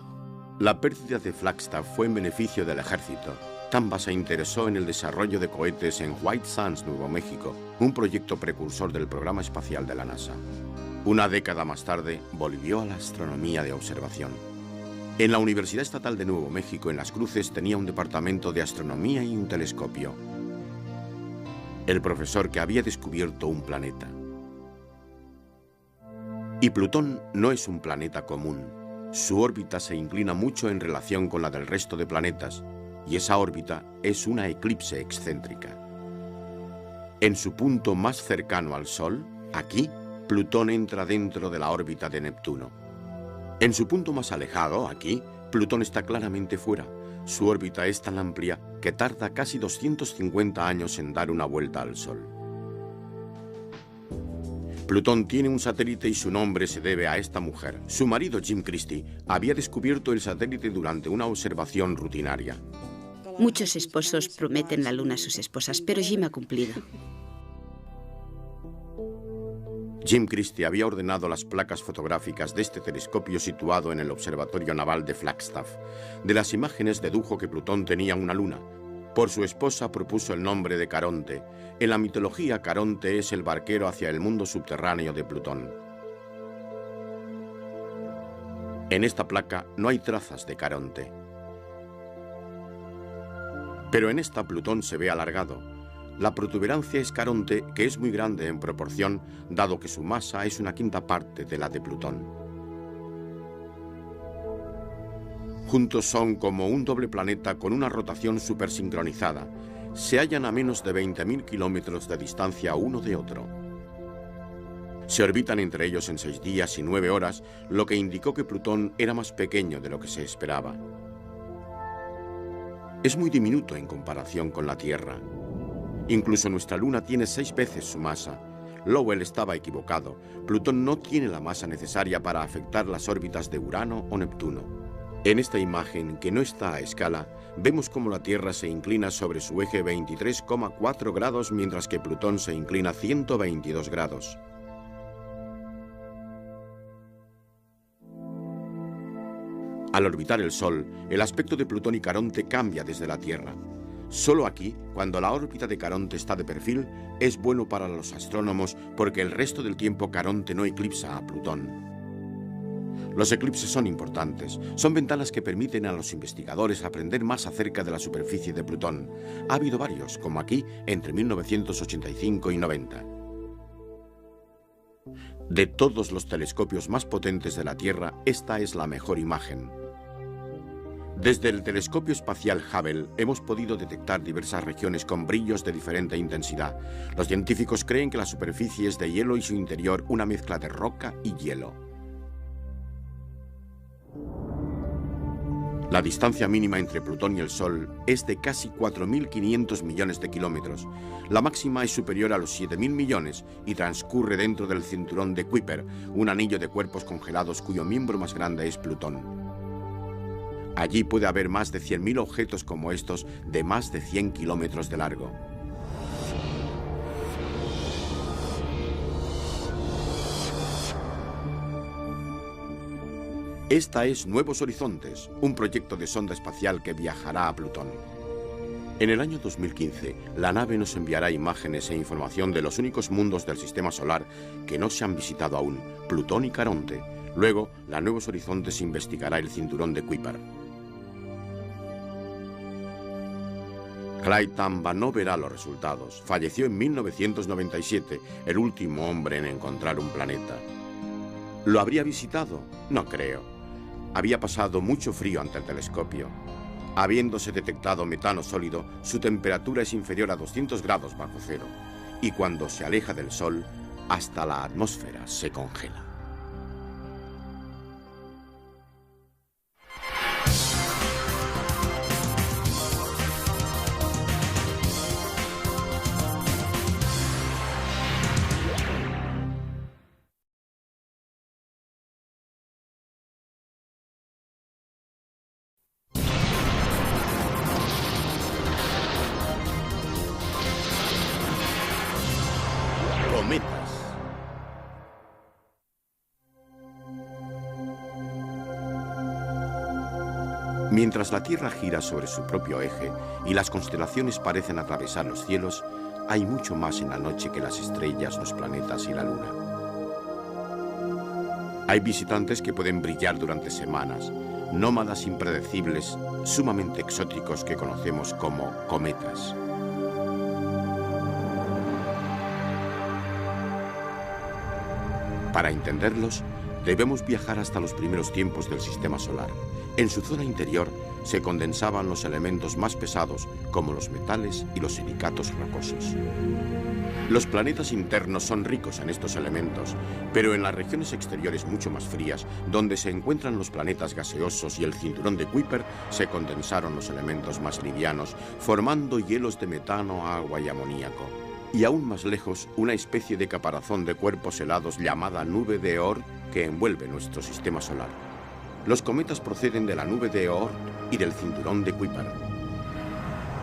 La pérdida de Flagstaff fue en beneficio del ejército. Tamba se interesó en el desarrollo de cohetes en White Sands, Nuevo México, un proyecto precursor del programa espacial de la NASA. Una década más tarde, volvió a la astronomía de observación. En la Universidad Estatal de Nuevo México, en Las Cruces, tenía un departamento de astronomía y un telescopio. El profesor que había descubierto un planeta. Y Plutón no es un planeta común. Su órbita se inclina mucho en relación con la del resto de planetas, y esa órbita es una eclipse excéntrica. En su punto más cercano al Sol, aquí, Plutón entra dentro de la órbita de Neptuno. En su punto más alejado, aquí, Plutón está claramente fuera. Su órbita es tan amplia que tarda casi 250 años en dar una vuelta al Sol. Plutón tiene un satélite y su nombre se debe a esta mujer. Su marido, Jim Christie, había descubierto el satélite durante una observación rutinaria. Muchos esposos prometen la luna a sus esposas, pero Jim ha cumplido. Jim Christie había ordenado las placas fotográficas de este telescopio situado en el Observatorio Naval de Flagstaff. De las imágenes dedujo que Plutón tenía una luna. Por su esposa propuso el nombre de Caronte. En la mitología, Caronte es el barquero hacia el mundo subterráneo de Plutón. En esta placa no hay trazas de Caronte. Pero en esta Plutón se ve alargado. La protuberancia es Caronte, que es muy grande en proporción, dado que su masa es una quinta parte de la de Plutón. Juntos son como un doble planeta con una rotación supersincronizada. Se hallan a menos de 20.000 kilómetros de distancia uno de otro. Se orbitan entre ellos en 6 días y 9 horas, lo que indicó que Plutón era más pequeño de lo que se esperaba. Es muy diminuto en comparación con la Tierra. Incluso nuestra Luna tiene 6 veces su masa. Lowell estaba equivocado. Plutón no tiene la masa necesaria para afectar las órbitas de Urano o Neptuno. En esta imagen, que no está a escala, vemos cómo la Tierra se inclina sobre su eje 23,4 grados, mientras que Plutón se inclina 122 grados. Al orbitar el Sol, el aspecto de Plutón y Caronte cambia desde la Tierra. Solo aquí, cuando la órbita de Caronte está de perfil, es bueno para los astrónomos porque el resto del tiempo Caronte no eclipsa a Plutón. Los eclipses son importantes. Son ventanas que permiten a los investigadores aprender más acerca de la superficie de Plutón. Ha habido varios, como aquí, entre 1985 y 90. De todos los telescopios más potentes de la Tierra, esta es la mejor imagen. Desde el telescopio espacial Hubble hemos podido detectar diversas regiones con brillos de diferente intensidad. Los científicos creen que la superficie es de hielo y su interior una mezcla de roca y hielo. La distancia mínima entre Plutón y el Sol es de casi 4.500 millones de kilómetros. La máxima es superior a los 7.000 millones y transcurre dentro del cinturón de Kuiper, un anillo de cuerpos congelados cuyo miembro más grande es Plutón. Allí puede haber más de 100.000 objetos como estos de más de 100 kilómetros de largo. Esta es Nuevos Horizontes, un proyecto de sonda espacial que viajará a Plutón. En el año 2015, la nave nos enviará imágenes e información de los únicos mundos del Sistema Solar que no se han visitado aún, Plutón y Caronte. Luego, la Nuevos Horizontes investigará el cinturón de Kuiper. Clyde Tombaugh no verá los resultados. Falleció en 1997, el último hombre en encontrar un planeta. ¿Lo habría visitado? No creo. Había pasado mucho frío ante el telescopio. Habiéndose detectado metano sólido, su temperatura es inferior a 200 grados bajo cero. Y cuando se aleja del Sol, hasta la atmósfera se congela. Mientras la Tierra gira sobre su propio eje y las constelaciones parecen atravesar los cielos, hay mucho más en la noche que las estrellas, los planetas y la Luna. Hay visitantes que pueden brillar durante semanas, nómadas impredecibles, sumamente exóticos que conocemos como cometas. Para entenderlos, debemos viajar hasta los primeros tiempos del Sistema Solar. En su zona interior se condensaban los elementos más pesados, como los metales y los silicatos rocosos. Los planetas internos son ricos en estos elementos, pero en las regiones exteriores mucho más frías, donde se encuentran los planetas gaseosos y el cinturón de Kuiper, se condensaron los elementos más livianos, formando hielos de metano, agua y amoníaco. Y aún más lejos, una especie de caparazón de cuerpos helados llamada nube de Oort que envuelve nuestro sistema solar. Los cometas proceden de la nube de Oort y del cinturón de Kuiper.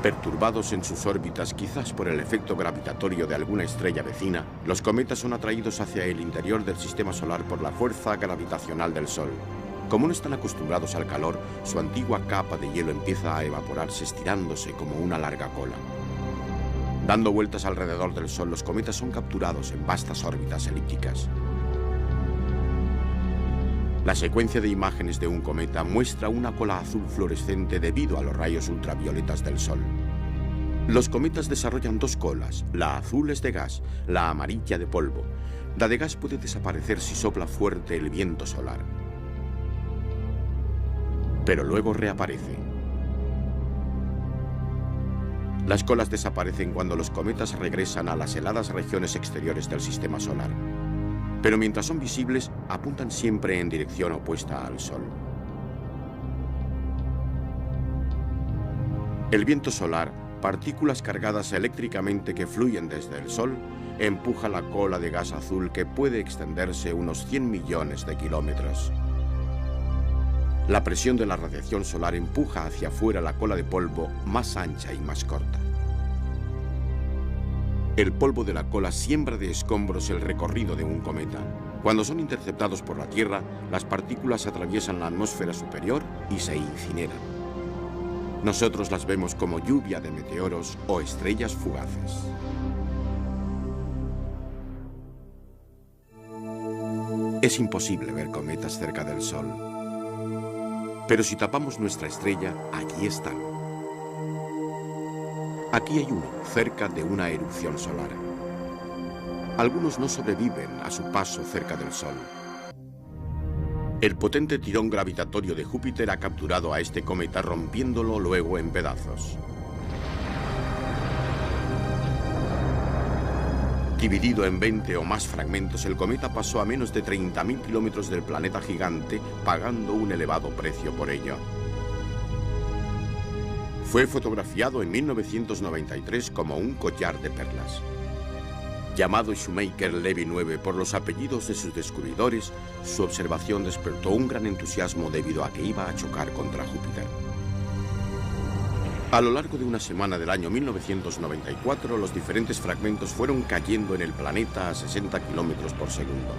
Perturbados en sus órbitas quizás por el efecto gravitatorio de alguna estrella vecina, los cometas son atraídos hacia el interior del sistema solar por la fuerza gravitacional del Sol. Como no están acostumbrados al calor, su antigua capa de hielo empieza a evaporarse estirándose como una larga cola. Dando vueltas alrededor del Sol, los cometas son capturados en vastas órbitas elípticas. La secuencia de imágenes de un cometa muestra una cola azul fluorescente debido a los rayos ultravioletas del Sol. Los cometas desarrollan dos colas, la azul es de gas, la amarilla de polvo. La de gas puede desaparecer si sopla fuerte el viento solar, pero luego reaparece. Las colas desaparecen cuando los cometas regresan a las heladas regiones exteriores del sistema solar. Pero mientras son visibles, apuntan siempre en dirección opuesta al Sol. El viento solar, partículas cargadas eléctricamente que fluyen desde el Sol, empuja la cola de gas azul que puede extenderse unos 100 millones de kilómetros. La presión de la radiación solar empuja hacia afuera la cola de polvo más ancha y más corta. El polvo de la cola siembra de escombros el recorrido de un cometa. Cuando son interceptados por la Tierra, las partículas atraviesan la atmósfera superior y se incineran. Nosotros las vemos como lluvia de meteoros o estrellas fugaces. Es imposible ver cometas cerca del Sol. Pero si tapamos nuestra estrella, allí están. Aquí hay uno, cerca de una erupción solar. Algunos no sobreviven a su paso cerca del Sol. El potente tirón gravitatorio de Júpiter ha capturado a este cometa, rompiéndolo luego en pedazos. Dividido en 20 o más fragmentos, el cometa pasó a menos de 30.000 kilómetros del planeta gigante, pagando un elevado precio por ello. Fue fotografiado en 1993 como un collar de perlas. Llamado Shoemaker-Levy 9 por los apellidos de sus descubridores, su observación despertó un gran entusiasmo debido a que iba a chocar contra Júpiter. A lo largo de una semana del año 1994, los diferentes fragmentos fueron cayendo en el planeta a 60 kilómetros por segundo.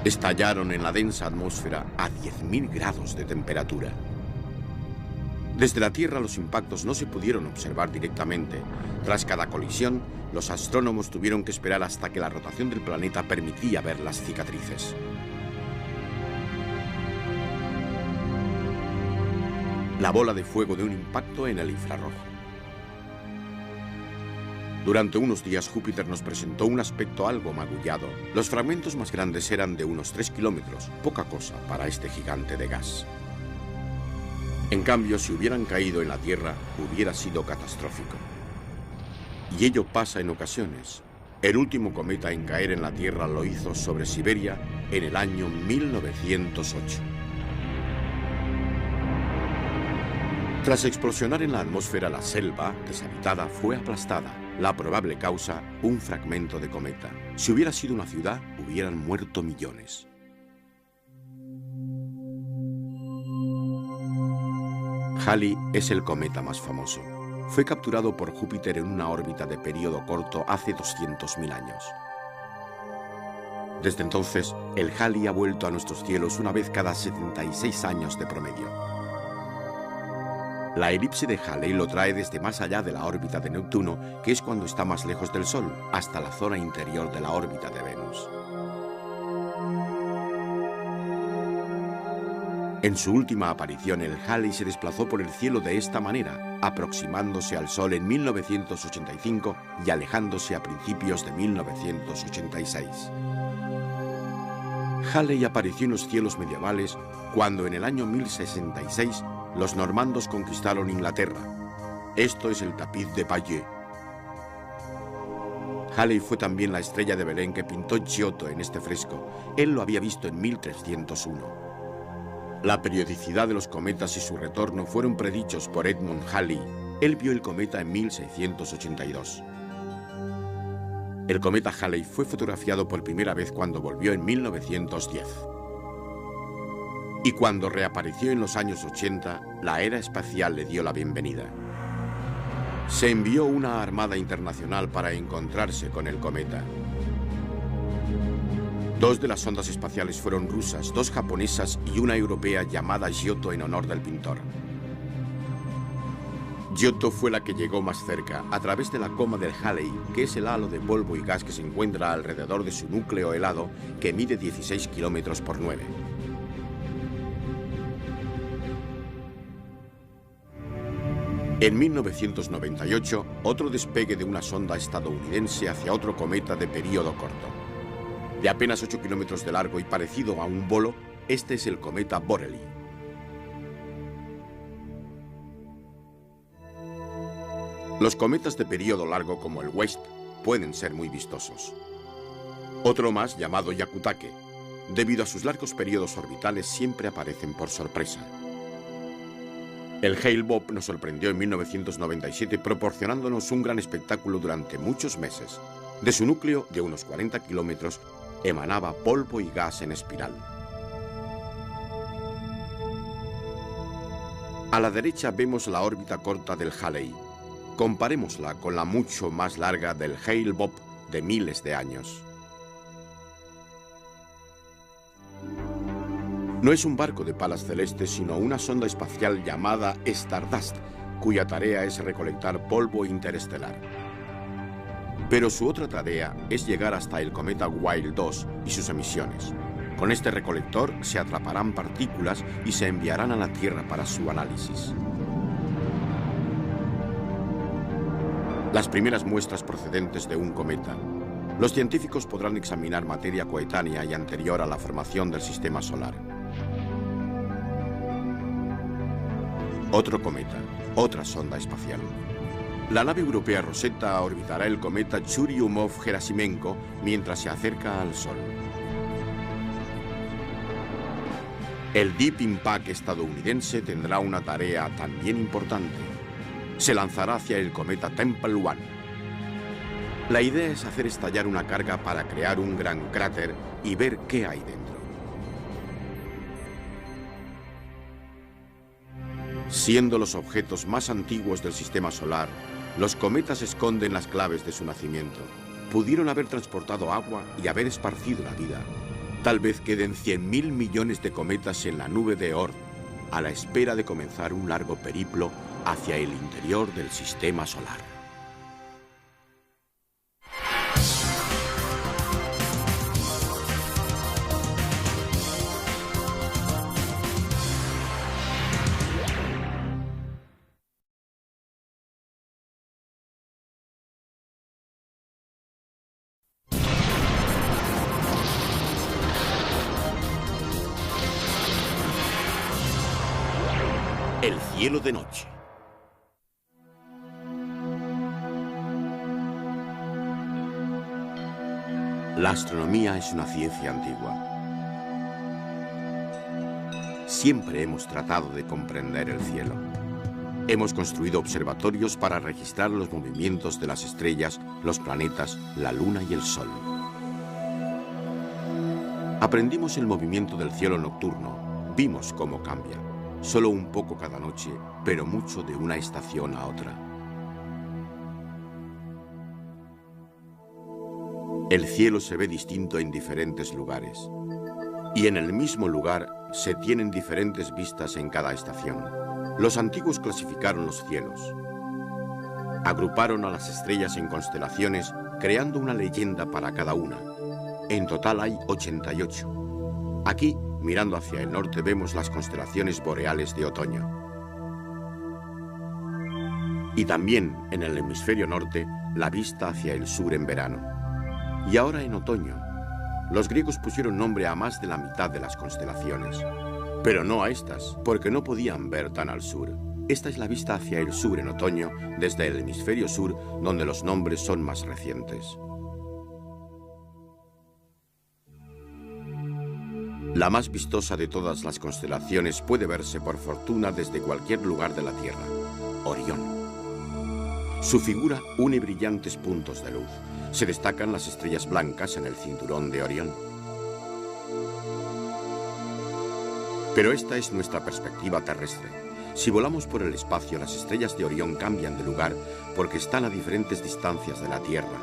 Estallaron en la densa atmósfera a 10.000 grados de temperatura. Desde la Tierra los impactos no se pudieron observar directamente. Tras cada colisión, los astrónomos tuvieron que esperar hasta que la rotación del planeta permitía ver las cicatrices. La bola de fuego de un impacto en el infrarrojo. Durante unos días Júpiter nos presentó un aspecto algo magullado. Los fragmentos más grandes eran de unos 3 kilómetros, poca cosa para este gigante de gas. En cambio, si hubieran caído en la Tierra, hubiera sido catastrófico. Y ello pasa en ocasiones. El último cometa en caer en la Tierra lo hizo sobre Siberia en el año 1908. Tras explosionar en la atmósfera, la selva, deshabitada, fue aplastada. La probable causa, un fragmento de cometa. Si hubiera sido una ciudad, hubieran muerto millones. Halley es el cometa más famoso. Fue capturado por Júpiter en una órbita de periodo corto hace 200.000 años. Desde entonces, el Halley ha vuelto a nuestros cielos una vez cada 76 años de promedio. La elipse de Halley lo trae desde más allá de la órbita de Neptuno, que es cuando está más lejos del Sol, hasta la zona interior de la órbita de Venus. En su última aparición, el Halley se desplazó por el cielo de esta manera, aproximándose al Sol en 1985 y alejándose a principios de 1986. Halley apareció en los cielos medievales cuando en el año 1066 los normandos conquistaron Inglaterra. Esto es el tapiz de Bayeux. Halley fue también la estrella de Belén que pintó Giotto en este fresco. Él lo había visto en 1301. La periodicidad de los cometas y su retorno fueron predichos por Edmund Halley. Él vio el cometa en 1682. El cometa Halley fue fotografiado por primera vez cuando volvió en 1910. Y cuando reapareció en los años 80, la era espacial le dio la bienvenida. Se envió una armada internacional para encontrarse con el cometa. 2 de las sondas espaciales fueron rusas, 2 japonesas y una europea llamada Giotto en honor del pintor. Giotto fue la que llegó más cerca, a través de la coma del Halley, que es el halo de polvo y gas que se encuentra alrededor de su núcleo helado, que mide 16 kilómetros por 9. En 1998, otro despegue de una sonda estadounidense hacia otro cometa de período corto. De apenas 8 kilómetros de largo y parecido a un bolo, este es el cometa Borrelly. Los cometas de período largo como el WASP pueden ser muy vistosos. Otro más, llamado Hyakutake, debido a sus largos periodos orbitales, siempre aparecen por sorpresa. El Hale-Bopp nos sorprendió en 1997 proporcionándonos un gran espectáculo durante muchos meses. De su núcleo, de unos 40 kilómetros, emanaba polvo y gas en espiral. A la derecha vemos la órbita corta del Halley. Comparémosla con la mucho más larga del Hale-Bopp de miles de años. No es un barco de palas celestes, sino una sonda espacial llamada Stardust, cuya tarea es recolectar polvo interestelar. Pero su otra tarea es llegar hasta el cometa Wild 2 y sus emisiones. Con este recolector se atraparán partículas y se enviarán a la Tierra para su análisis. Las primeras muestras procedentes de un cometa. Los científicos podrán examinar materia coetánea y anterior a la formación del sistema solar. Otro cometa, otra sonda espacial. La nave europea Rosetta orbitará el cometa Churyumov-Gerasimenko mientras se acerca al Sol. El Deep Impact estadounidense tendrá una tarea también importante. Se lanzará hacia el cometa Tempel 1. La idea es hacer estallar una carga para crear un gran cráter y ver qué hay dentro. Siendo los objetos más antiguos del sistema solar, los cometas esconden las claves de su nacimiento. Pudieron haber transportado agua y haber esparcido la vida. Tal vez queden 100.000 millones de cometas en la nube de Oort, a la espera de comenzar un largo periplo hacia el interior del sistema solar. El cielo de noche. La astronomía es una ciencia antigua. Siempre hemos tratado de comprender el cielo. Hemos construido observatorios para registrar los movimientos de las estrellas, los planetas, la luna y el sol. Aprendimos el movimiento del cielo nocturno, vimos cómo cambia. Solo un poco cada noche, pero mucho de una estación a otra. El cielo se ve distinto en diferentes lugares. Y en el mismo lugar se tienen diferentes vistas en cada estación. Los antiguos clasificaron los cielos. Agruparon a las estrellas en constelaciones, creando una leyenda para cada una. En total hay 88. Aquí, mirando hacia el norte, vemos las constelaciones boreales de otoño. Y también, en el hemisferio norte, la vista hacia el sur en verano. Y ahora en otoño. Los griegos pusieron nombre a más de la mitad de las constelaciones. Pero no a estas, porque no podían ver tan al sur. Esta es la vista hacia el sur en otoño, desde el hemisferio sur, donde los nombres son más recientes. La más vistosa de todas las constelaciones puede verse por fortuna desde cualquier lugar de la Tierra, Orión. Su figura une brillantes puntos de luz. Se destacan las estrellas blancas en el cinturón de Orión. Pero esta es nuestra perspectiva terrestre. Si volamos por el espacio, las estrellas de Orión cambian de lugar porque están a diferentes distancias de la Tierra.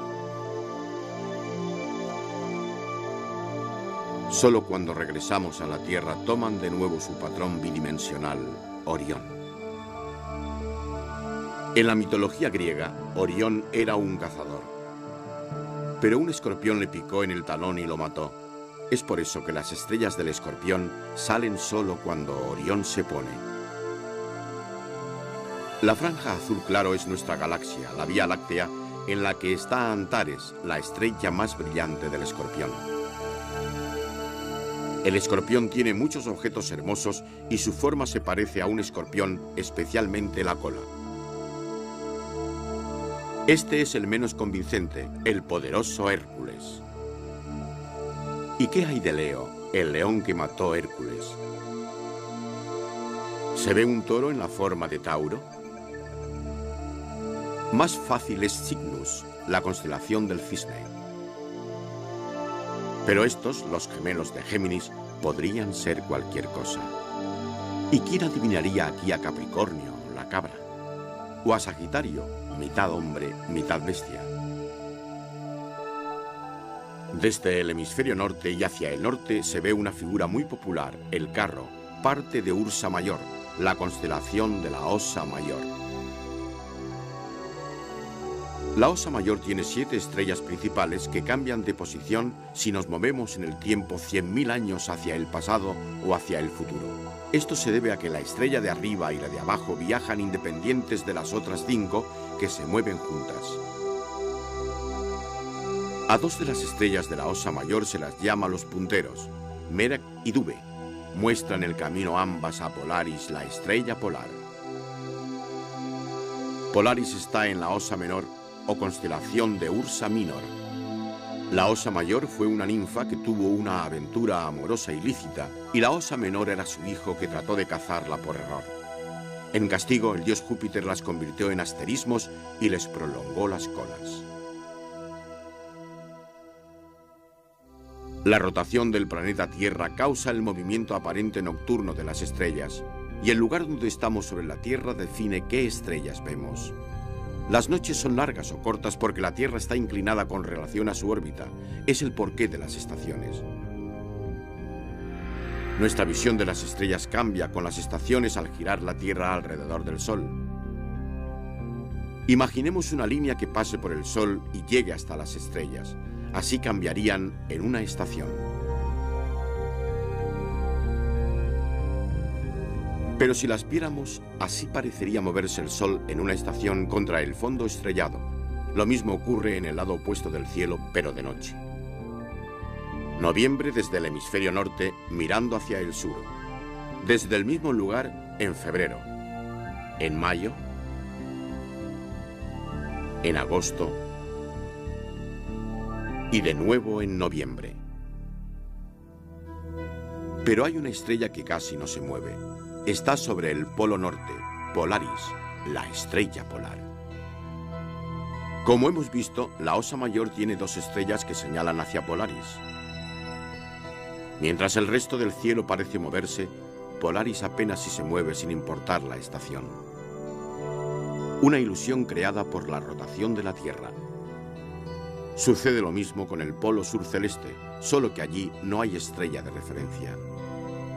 Solo cuando regresamos a la Tierra toman de nuevo su patrón bidimensional, Orión. En la mitología griega, Orión era un cazador. Pero un escorpión le picó en el talón y lo mató. Es por eso que las estrellas del escorpión salen solo cuando Orión se pone. La franja azul claro es nuestra galaxia, la Vía Láctea, en la que está Antares, la estrella más brillante del escorpión. El escorpión tiene muchos objetos hermosos y su forma se parece a un escorpión, especialmente la cola. Este es el menos convincente, el poderoso Hércules. ¿Y qué hay de Leo, el león que mató Hércules? ¿Se ve un toro en la forma de Tauro? Más fácil es Cygnus, la constelación del cisne. Pero estos, los gemelos de Géminis, podrían ser cualquier cosa. ¿Y quién adivinaría aquí a Capricornio, la cabra? ¿O a Sagitario, mitad hombre, mitad bestia? Desde el hemisferio norte y hacia el norte se ve una figura muy popular, el carro, parte de Ursa Mayor, la constelación de la Osa Mayor. La Osa Mayor tiene 7 estrellas principales que cambian de posición si nos movemos en el tiempo 100.000 años hacia el pasado o hacia el futuro. Esto se debe a que la estrella de arriba y la de abajo viajan independientes de las otras 5 que se mueven juntas. A 2 de las estrellas de la Osa Mayor se las llama los punteros, Merak y Dube. Muestran el camino ambas a Polaris, la estrella polar. Polaris está en la Osa Menor o constelación de Ursa Minor. La Osa Mayor fue una ninfa que tuvo una aventura amorosa ilícita y la Osa Menor era su hijo que trató de cazarla por error. En castigo, el dios Júpiter las convirtió en asterismos y les prolongó las colas. La rotación del planeta Tierra causa el movimiento aparente nocturno de las estrellas, y el lugar donde estamos sobre la Tierra define qué estrellas vemos. Las noches son largas o cortas porque la Tierra está inclinada con relación a su órbita. Es el porqué de las estaciones. Nuestra visión de las estrellas cambia con las estaciones al girar la Tierra alrededor del Sol. Imaginemos una línea que pase por el Sol y llegue hasta las estrellas. Así cambiarían en una estación. Pero si las viéramos, así parecería moverse el Sol en una estación contra el fondo estrellado. Lo mismo ocurre en el lado opuesto del cielo, pero de noche. Noviembre desde el hemisferio norte, mirando hacia el sur. Desde el mismo lugar, en febrero. En mayo. En agosto. Y de nuevo en noviembre. Pero hay una estrella que casi no se mueve. Está sobre el polo norte, Polaris, la estrella polar. Como hemos visto, la Osa Mayor tiene 2 estrellas que señalan hacia Polaris. Mientras el resto del cielo parece moverse, Polaris apenas si se mueve sin importar la estación. Una ilusión creada por la rotación de la Tierra. Sucede lo mismo con el polo sur celeste, solo que allí no hay estrella de referencia.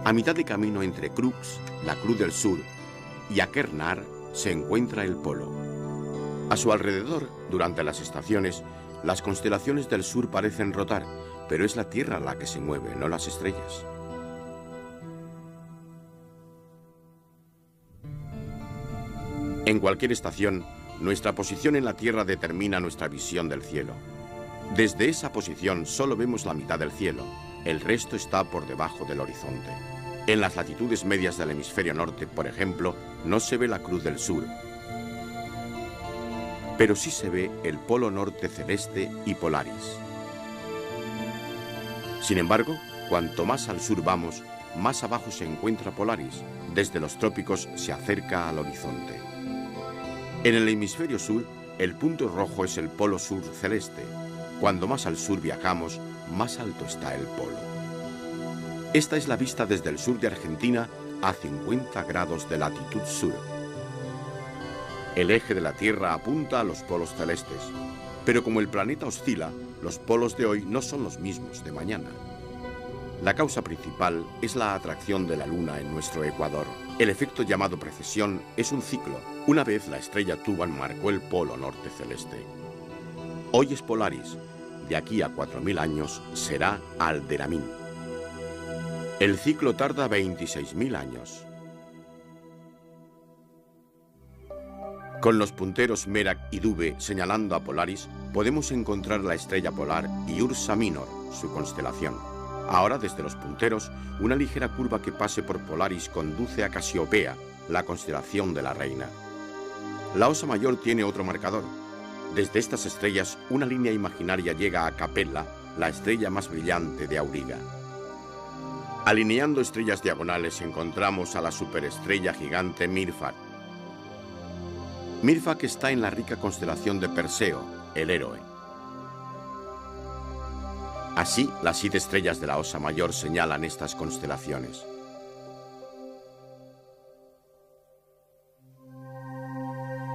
A mitad de camino entre Crux, la Cruz del Sur, y Achernar se encuentra el polo. A su alrededor, durante las estaciones, las constelaciones del sur parecen rotar, pero es la Tierra la que se mueve, no las estrellas. En cualquier estación, nuestra posición en la Tierra determina nuestra visión del cielo. Desde esa posición solo vemos la mitad del cielo, el resto está por debajo del horizonte. En las latitudes medias del hemisferio norte, por ejemplo, no se ve la Cruz del Sur, pero sí se ve el polo norte celeste y Polaris. Sin embargo, cuanto más al sur vamos, más abajo se encuentra Polaris. Desde los trópicos se acerca al horizonte. En el hemisferio sur, el punto rojo es el polo sur celeste. Cuando más al sur viajamos, más alto está el polo. Esta es la vista desde el sur de Argentina a 50 grados de latitud sur. El eje de la Tierra apunta a los polos celestes, pero como el planeta oscila, los polos de hoy no son los mismos de mañana. La causa principal es la atracción de la Luna en nuestro ecuador. El efecto llamado precesión es un ciclo. Una vez la estrella Tuban marcó el polo norte celeste. Hoy es Polaris. De aquí a 4000 años será Alderamin. El ciclo tarda 26.000 años. Con los punteros Merak y Dube señalando a Polaris, podemos encontrar la estrella polar y Ursa Minor, su constelación. Ahora, desde los punteros, una ligera curva que pase por Polaris conduce a Casiopea, la constelación de la Reina. La Osa Mayor tiene otro marcador. Desde estas estrellas, una línea imaginaria llega a Capella, la estrella más brillante de Auriga. Alineando estrellas diagonales encontramos a la superestrella gigante Mirfac. Mirfac está en la rica constelación de Perseo, el héroe. Así, las 7 estrellas de la Osa Mayor señalan estas constelaciones.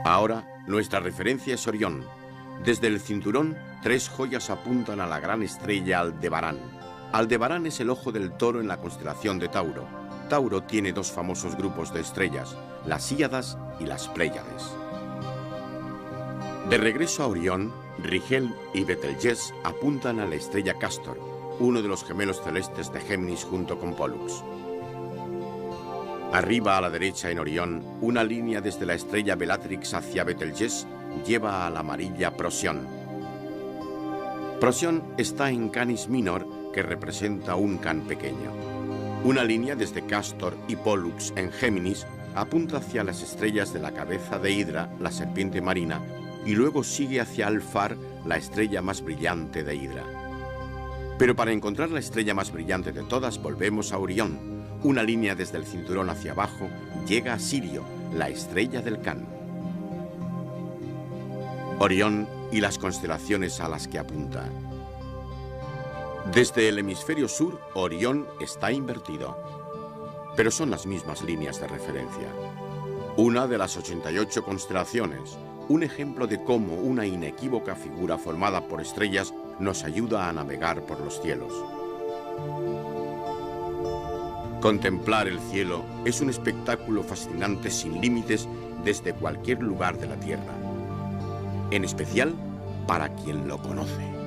Ahora, nuestra referencia es Orión. Desde el cinturón, 3 joyas apuntan a la gran estrella Aldebarán. Aldebarán es el ojo del toro en la constelación de Tauro. Tauro tiene 2 famosos grupos de estrellas, las Híadas y las Pléyades. De regreso a Orión, Rigel y Betelgeuse apuntan a la estrella Castor, uno de los gemelos celestes de Géminis junto con Pollux. Arriba a la derecha en Orión, una línea desde la estrella Bellatrix hacia Betelgeuse lleva a la amarilla Procyon. Procyon está en Canis Minor, que representa un can pequeño. Una línea desde Castor y Pollux en Géminis apunta hacia las estrellas de la cabeza de Hidra, la serpiente marina, y luego sigue hacia Alphar, la estrella más brillante de Hidra. Pero para encontrar la estrella más brillante de todas, volvemos a Orión. Una línea desde el cinturón hacia abajo llega a Sirio, la estrella del Can. Orión y las constelaciones a las que apunta. Desde el hemisferio sur, Orión está invertido, pero son las mismas líneas de referencia. Una de las 88 constelaciones, un ejemplo de cómo una inequívoca figura formada por estrellas nos ayuda a navegar por los cielos. Contemplar el cielo es un espectáculo fascinante sin límites desde cualquier lugar de la Tierra, en especial para quien lo conoce.